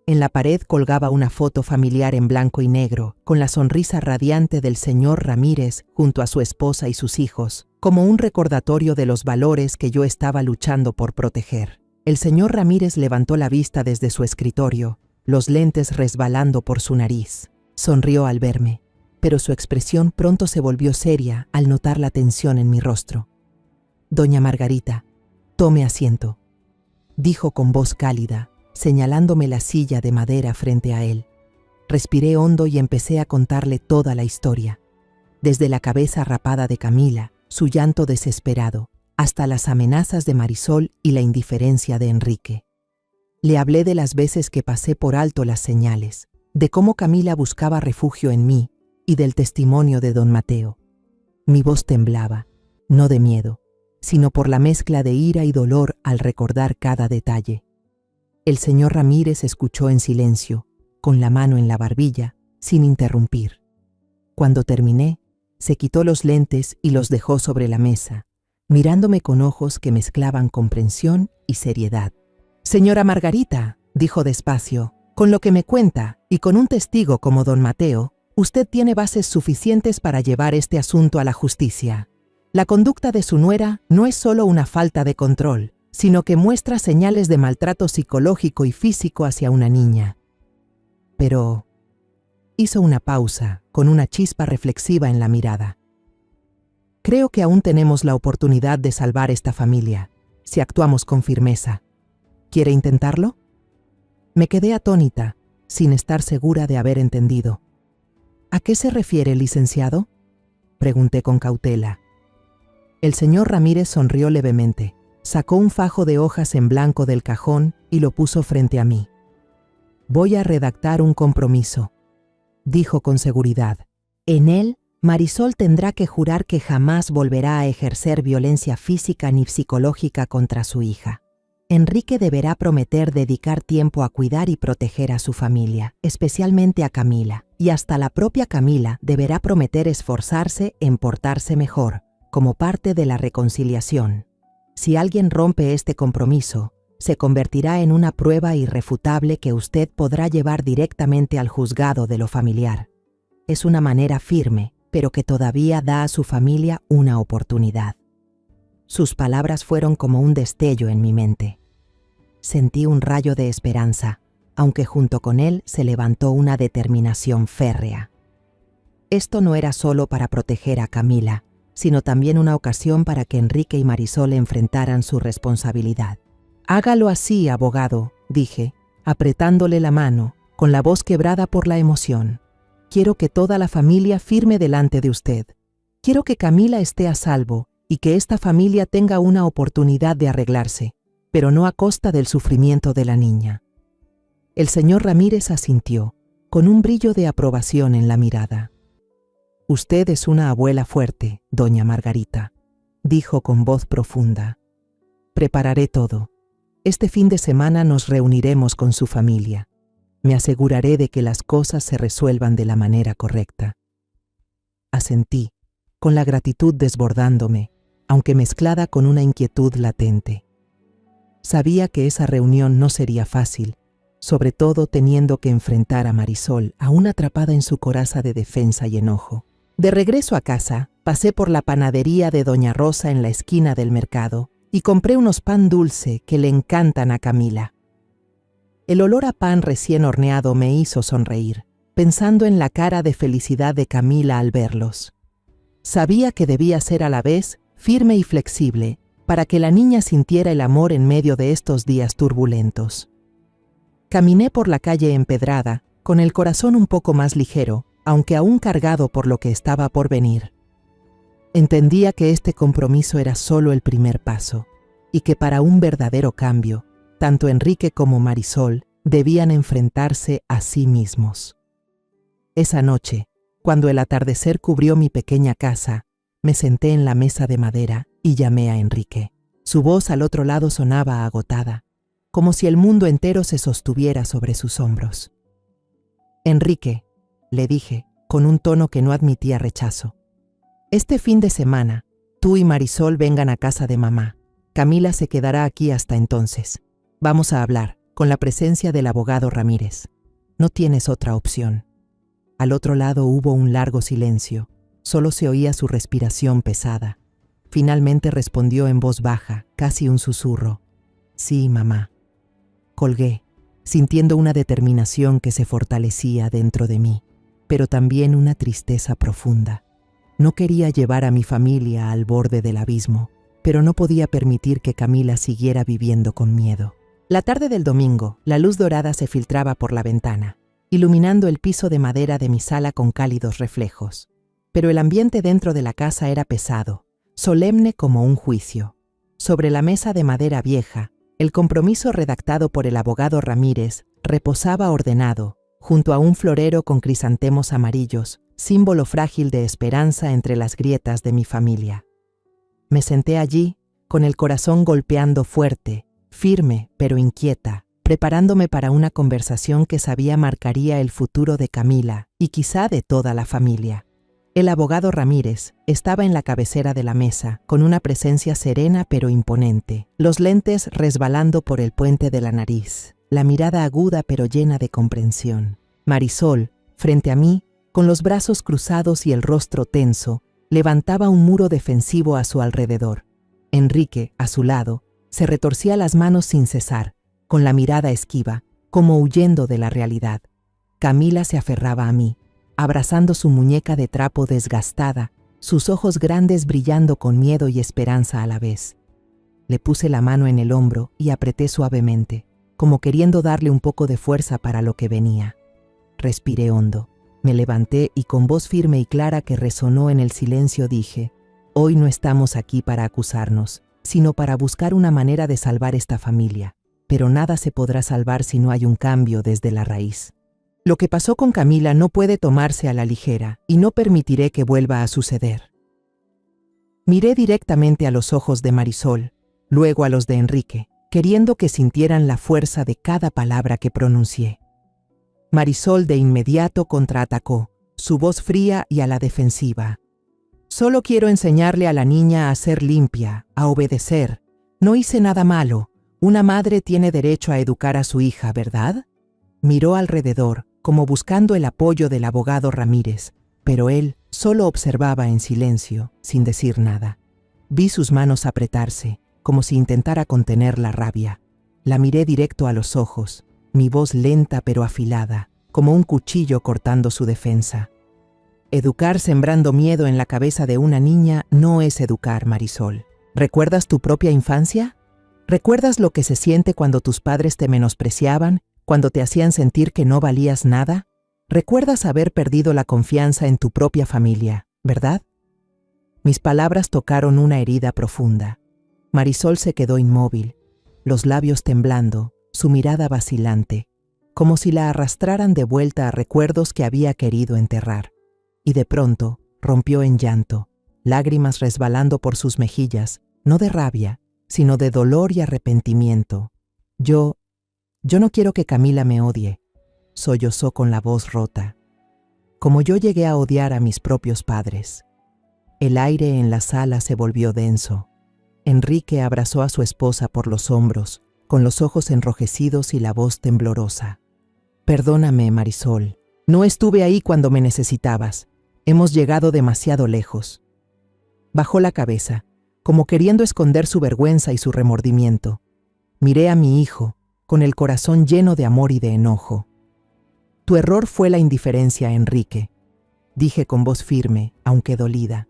En la pared colgaba una foto familiar en blanco y negro, con la sonrisa radiante del señor Ramírez junto a su esposa y sus hijos, como un recordatorio de los valores que yo estaba luchando por proteger. El señor Ramírez levantó la vista desde su escritorio, los lentes resbalando por su nariz. Sonrió al verme, pero su expresión pronto se volvió seria al notar la tensión en mi rostro. «Doña Margarita, tome asiento», dijo con voz cálida, señalándome la silla de madera frente a él. Respiré hondo y empecé a contarle toda la historia, desde la cabeza rapada de Camila, su llanto desesperado, hasta las amenazas de Marisol y la indiferencia de Enrique. Le hablé de las veces que pasé por alto las señales, de cómo Camila buscaba refugio en mí y del testimonio de don Mateo. Mi voz temblaba, no de miedo, sino por la mezcla de ira y dolor al recordar cada detalle. El señor Ramírez escuchó en silencio, con la mano en la barbilla, sin interrumpir. Cuando terminé, se quitó los lentes y los dejó sobre la mesa, mirándome con ojos que mezclaban comprensión y seriedad. «Señora Margarita», dijo despacio, «con lo que me cuenta y con un testigo como don Mateo, usted tiene bases suficientes para llevar este asunto a la justicia. La conducta de su nuera no es solo una falta de control, sino que muestra señales de maltrato psicológico y físico hacia una niña». Pero hizo una pausa, con una chispa reflexiva en la mirada. «Creo que aún tenemos la oportunidad de salvar esta familia, si actuamos con firmeza. ¿Quiere intentarlo?». Me quedé atónita, sin estar segura de haber entendido. «¿A qué se refiere, licenciado?», pregunté con cautela. El señor Ramírez sonrió levemente. Sacó un fajo de hojas en blanco del cajón y lo puso frente a mí. «Voy a redactar un compromiso», dijo con seguridad. «En él, Marisol tendrá que jurar que jamás volverá a ejercer violencia física ni psicológica contra su hija. Enrique deberá prometer dedicar tiempo a cuidar y proteger a su familia, especialmente a Camila, y hasta la propia Camila deberá prometer esforzarse en portarse mejor, como parte de la reconciliación. Si alguien rompe este compromiso, se convertirá en una prueba irrefutable que usted podrá llevar directamente al juzgado de lo familiar. Es una manera firme, pero que todavía da a su familia una oportunidad». Sus palabras fueron como un destello en mi mente. Sentí un rayo de esperanza, aunque junto con él se levantó una determinación férrea. Esto no era solo para proteger a Camila, sino también una ocasión para que Enrique y Marisol enfrentaran su responsabilidad. «Hágalo así, abogado», dije, apretándole la mano, con la voz quebrada por la emoción. «Quiero que toda la familia firme delante de usted. Quiero que Camila esté a salvo y que esta familia tenga una oportunidad de arreglarse, pero no a costa del sufrimiento de la niña». El señor Ramírez asintió, con un brillo de aprobación en la mirada. «Usted es una abuela fuerte, doña Margarita», dijo con voz profunda. «Prepararé todo. Este fin de semana nos reuniremos con su familia. Me aseguraré de que las cosas se resuelvan de la manera correcta». Asentí, con la gratitud desbordándome, aunque mezclada con una inquietud latente. Sabía que esa reunión no sería fácil, sobre todo teniendo que enfrentar a Marisol, aún atrapada en su coraza de defensa y enojo. De regreso a casa, pasé por la panadería de doña Rosa en la esquina del mercado y compré unos pan dulce que le encantan a Camila. El olor a pan recién horneado me hizo sonreír, pensando en la cara de felicidad de Camila al verlos. Sabía que debía ser a la vez firme y flexible para que la niña sintiera el amor en medio de estos días turbulentos. Caminé por la calle empedrada, con el corazón un poco más ligero, aunque aún cargado por lo que estaba por venir. Entendía que este compromiso era solo el primer paso, y que para un verdadero cambio, tanto Enrique como Marisol debían enfrentarse a sí mismos. Esa noche, cuando el atardecer cubrió mi pequeña casa, me senté en la mesa de madera y llamé a Enrique. Su voz al otro lado sonaba agotada, como si el mundo entero se sostuviera sobre sus hombros. «Enrique», le dije, con un tono que no admitía rechazo, «este fin de semana, tú y Marisol vengan a casa de mamá. Camila se quedará aquí hasta entonces. Vamos a hablar, con la presencia del abogado Ramírez. No tienes otra opción». Al otro lado hubo un largo silencio. Solo se oía su respiración pesada. Finalmente respondió en voz baja, casi un susurro. «Sí, mamá». Colgué, sintiendo una determinación que se fortalecía dentro de mí, pero también una tristeza profunda. No quería llevar a mi familia al borde del abismo, pero no podía permitir que Camila siguiera viviendo con miedo. La tarde del domingo, la luz dorada se filtraba por la ventana, iluminando el piso de madera de mi sala con cálidos reflejos. Pero el ambiente dentro de la casa era pesado, solemne como un juicio. Sobre la mesa de madera vieja, el compromiso redactado por el abogado Ramírez reposaba ordenado, junto a un florero con crisantemos amarillos, símbolo frágil de esperanza entre las grietas de mi familia. Me senté allí, con el corazón golpeando fuerte, firme pero inquieta, preparándome para una conversación que sabía marcaría el futuro de Camila y quizá de toda la familia. El abogado Ramírez estaba en la cabecera de la mesa, con una presencia serena pero imponente, los lentes resbalando por el puente de la nariz, la mirada aguda pero llena de comprensión. Marisol, frente a mí, con los brazos cruzados y el rostro tenso, levantaba un muro defensivo a su alrededor. Enrique, a su lado, se retorcía las manos sin cesar, con la mirada esquiva, como huyendo de la realidad. Camila se aferraba a mí, abrazando su muñeca de trapo desgastada, sus ojos grandes brillando con miedo y esperanza a la vez. Le puse la mano en el hombro y apreté suavemente, como queriendo darle un poco de fuerza para lo que venía. Respiré hondo, me levanté y con voz firme y clara que resonó en el silencio dije: «Hoy no estamos aquí para acusarnos, sino para buscar una manera de salvar esta familia. Pero nada se podrá salvar si no hay un cambio desde la raíz. Lo que pasó con Camila no puede tomarse a la ligera y no permitiré que vuelva a suceder». Miré directamente a los ojos de Marisol, luego a los de Enrique, queriendo que sintieran la fuerza de cada palabra que pronuncié. Marisol de inmediato contraatacó, su voz fría y a la defensiva. «Solo quiero enseñarle a la niña a ser limpia, a obedecer. No hice nada malo. Una madre tiene derecho a educar a su hija, ¿verdad?». Miró alrededor, como buscando el apoyo del abogado Ramírez, pero él solo observaba en silencio, sin decir nada. Vi sus manos apretarse, como si intentara contener la rabia. La miré directo a los ojos, mi voz lenta pero afilada, como un cuchillo cortando su defensa. Educar sembrando miedo en la cabeza de una niña no es educar, Marisol. ¿Recuerdas tu propia infancia? ¿Recuerdas lo que se siente cuando tus padres te menospreciaban, cuando te hacían sentir que no valías nada? ¿Recuerdas haber perdido la confianza en tu propia familia, verdad? Mis palabras tocaron una herida profunda. Marisol se quedó inmóvil, los labios temblando, su mirada vacilante, como si la arrastraran de vuelta a recuerdos que había querido enterrar. Y de pronto rompió en llanto, lágrimas resbalando por sus mejillas, no de rabia, sino de dolor y arrepentimiento. Yo no quiero que Camila me odie», sollozó con la voz rota. «Como yo llegué a odiar a mis propios padres». El aire en la sala se volvió denso. Enrique abrazó a su esposa por los hombros, con los ojos enrojecidos y la voz temblorosa. «Perdóname, Marisol. No estuve ahí cuando me necesitabas. Hemos llegado demasiado lejos». Bajó la cabeza, como queriendo esconder su vergüenza y su remordimiento. Miré a mi hijo, con el corazón lleno de amor y de enojo. «Tu error fue la indiferencia, Enrique», dije con voz firme, aunque dolida.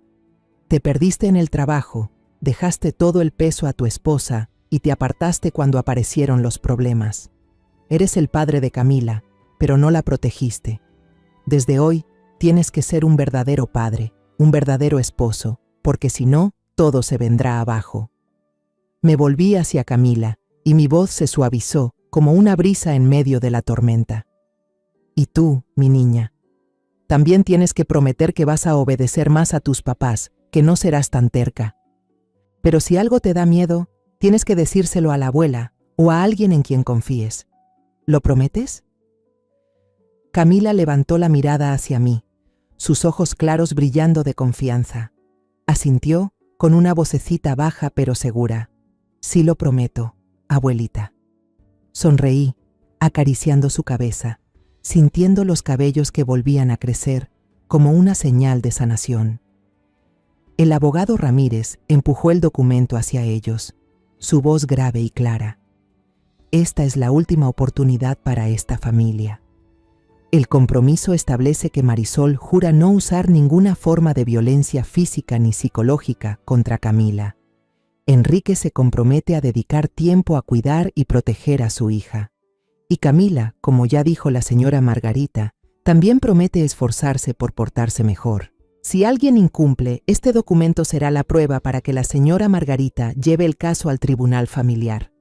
«Te perdiste en el trabajo, dejaste todo el peso a tu esposa y te apartaste cuando aparecieron los problemas. Eres el padre de Camila, pero no la protegiste. Desde hoy tienes que ser un verdadero padre, un verdadero esposo, porque si no, todo se vendrá abajo». Me volví hacia Camila y mi voz se suavizó, como una brisa en medio de la tormenta. Y tú, mi niña, también tienes que prometer que vas a obedecer más a tus papás, que no serás tan terca. Pero si algo te da miedo, tienes que decírselo a la abuela o a alguien en quien confíes. ¿Lo prometes? Camila levantó la mirada hacia mí, sus ojos claros brillando de confianza. Asintió con una vocecita baja pero segura. Sí lo prometo, abuelita. Sonreí, acariciando su cabeza, sintiendo los cabellos que volvían a crecer como una señal de sanación. El abogado Ramírez empujó el documento hacia ellos, su voz grave y clara. Esta es la última oportunidad para esta familia. El compromiso establece que Marisol jura no usar ninguna forma de violencia física ni psicológica contra Camila. Enrique se compromete a dedicar tiempo a cuidar y proteger a su hija. Y Camila, como ya dijo la señora Margarita, también promete esforzarse por portarse mejor. Si alguien incumple, este documento será la prueba para que la señora Margarita lleve el caso al tribunal familiar.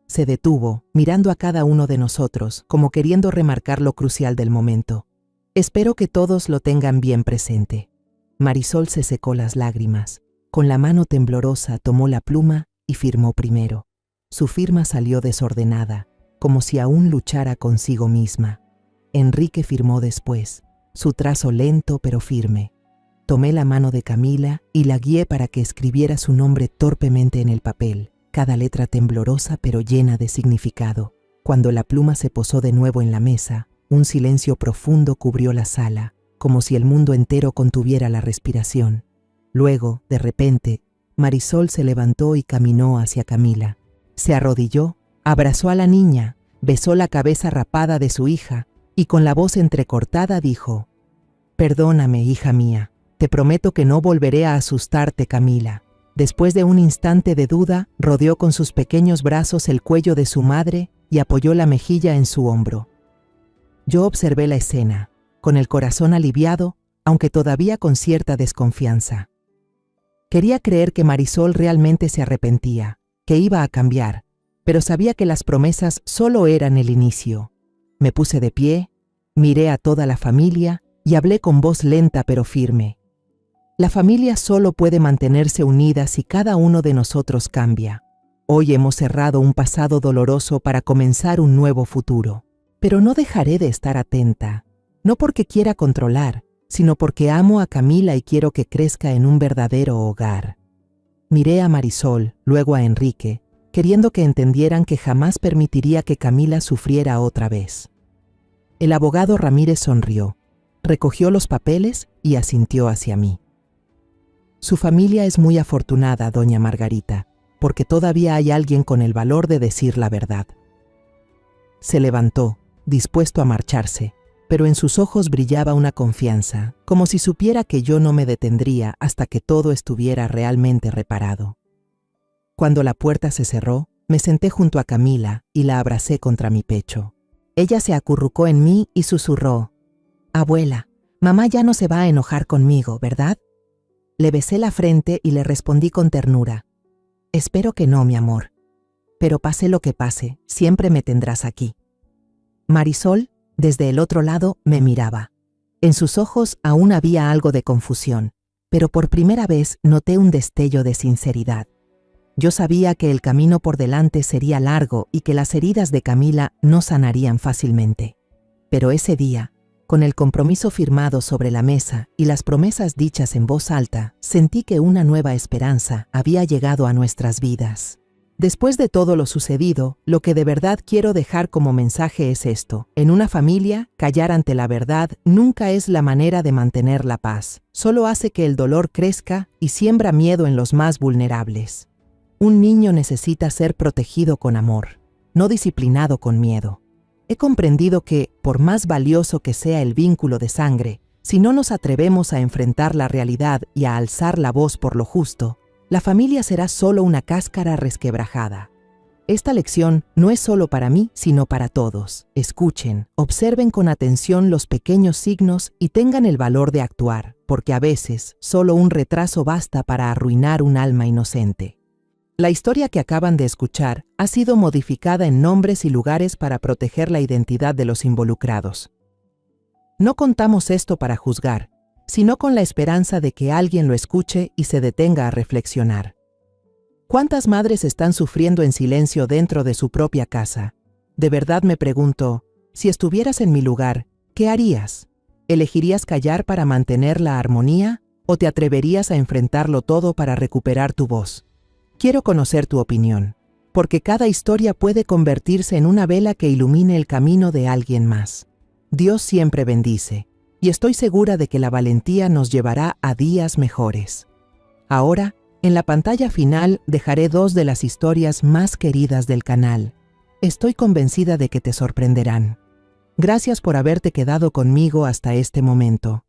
Se detuvo, mirando a cada uno de nosotros, como queriendo remarcar lo crucial del momento. Espero que todos lo tengan bien presente. Marisol se secó las lágrimas. Con la mano temblorosa tomó la pluma y firmó primero. Su firma salió desordenada, como si aún luchara consigo misma. Enrique firmó después, su trazo lento pero firme. Tomé la mano de Camila y la guié para que escribiera su nombre torpemente en el papel, cada letra temblorosa pero llena de significado. Cuando la pluma se posó de nuevo en la mesa, un silencio profundo cubrió la sala, como si el mundo entero contuviera la respiración. Luego, de repente, Marisol se levantó y caminó hacia Camila. Se arrodilló, abrazó a la niña, besó la cabeza rapada de su hija y con la voz entrecortada dijo: «Perdóname, hija mía, te prometo que no volveré a asustarte, Camila». Después de un instante de duda, rodeó con sus pequeños brazos el cuello de su madre y apoyó la mejilla en su hombro. Yo observé la escena, con el corazón aliviado, aunque todavía con cierta desconfianza. Quería creer que Marisol realmente se arrepentía, que iba a cambiar, pero sabía que las promesas solo eran el inicio. Me puse de pie, miré a toda la familia y hablé con voz lenta pero firme. La familia solo puede mantenerse unida si cada uno de nosotros cambia. Hoy hemos cerrado un pasado doloroso para comenzar un nuevo futuro. Pero no dejaré de estar atenta, no porque quiera controlar, sino porque amo a Camila y quiero que crezca en un verdadero hogar. Miré a Marisol, luego a Enrique, queriendo que entendieran que jamás permitiría que Camila sufriera otra vez. El abogado Ramírez sonrió, recogió los papeles y asintió hacia mí. Su familia es muy afortunada, doña Margarita, porque todavía hay alguien con el valor de decir la verdad. Se levantó, dispuesto a marcharse, pero en sus ojos brillaba una confianza, como si supiera que yo no me detendría hasta que todo estuviera realmente reparado. Cuando la puerta se cerró, me senté junto a Camila y la abracé contra mi pecho. Ella se acurrucó en mí y susurró: «Abuela, mamá ya no se va a enojar conmigo, ¿verdad?». Le besé la frente y le respondí con ternura: «Espero que no, mi amor. Pero pase lo que pase, siempre me tendrás aquí». Marisol, desde el otro lado, me miraba. En sus ojos aún había algo de confusión, pero por primera vez noté un destello de sinceridad. Yo sabía que el camino por delante sería largo y que las heridas de Camila no sanarían fácilmente. Pero ese día, con el compromiso firmado sobre la mesa y las promesas dichas en voz alta, sentí que una nueva esperanza había llegado a nuestras vidas. Después de todo lo sucedido, lo que de verdad quiero dejar como mensaje es esto: en una familia, callar ante la verdad nunca es la manera de mantener la paz. Solo hace que el dolor crezca y siembra miedo en los más vulnerables. Un niño necesita ser protegido con amor, no disciplinado con miedo. He comprendido que, por más valioso que sea el vínculo de sangre, si no nos atrevemos a enfrentar la realidad y a alzar la voz por lo justo, la familia será solo una cáscara resquebrajada. Esta lección no es solo para mí, sino para todos. Escuchen, observen con atención los pequeños signos y tengan el valor de actuar, porque a veces solo un retraso basta para arruinar un alma inocente. La historia que acaban de escuchar ha sido modificada en nombres y lugares para proteger la identidad de los involucrados. No contamos esto para juzgar, sino con la esperanza de que alguien lo escuche y se detenga a reflexionar. ¿Cuántas madres están sufriendo en silencio dentro de su propia casa? De verdad me pregunto, si estuvieras en mi lugar, ¿qué harías? ¿Elegirías callar para mantener la armonía o te atreverías a enfrentarlo todo para recuperar tu voz? Quiero conocer tu opinión, porque cada historia puede convertirse en una vela que ilumine el camino de alguien más. Dios siempre bendice, y estoy segura de que la valentía nos llevará a días mejores. Ahora, en la pantalla final dejaré 2 de las historias más queridas del canal. Estoy convencida de que te sorprenderán. Gracias por haberte quedado conmigo hasta este momento.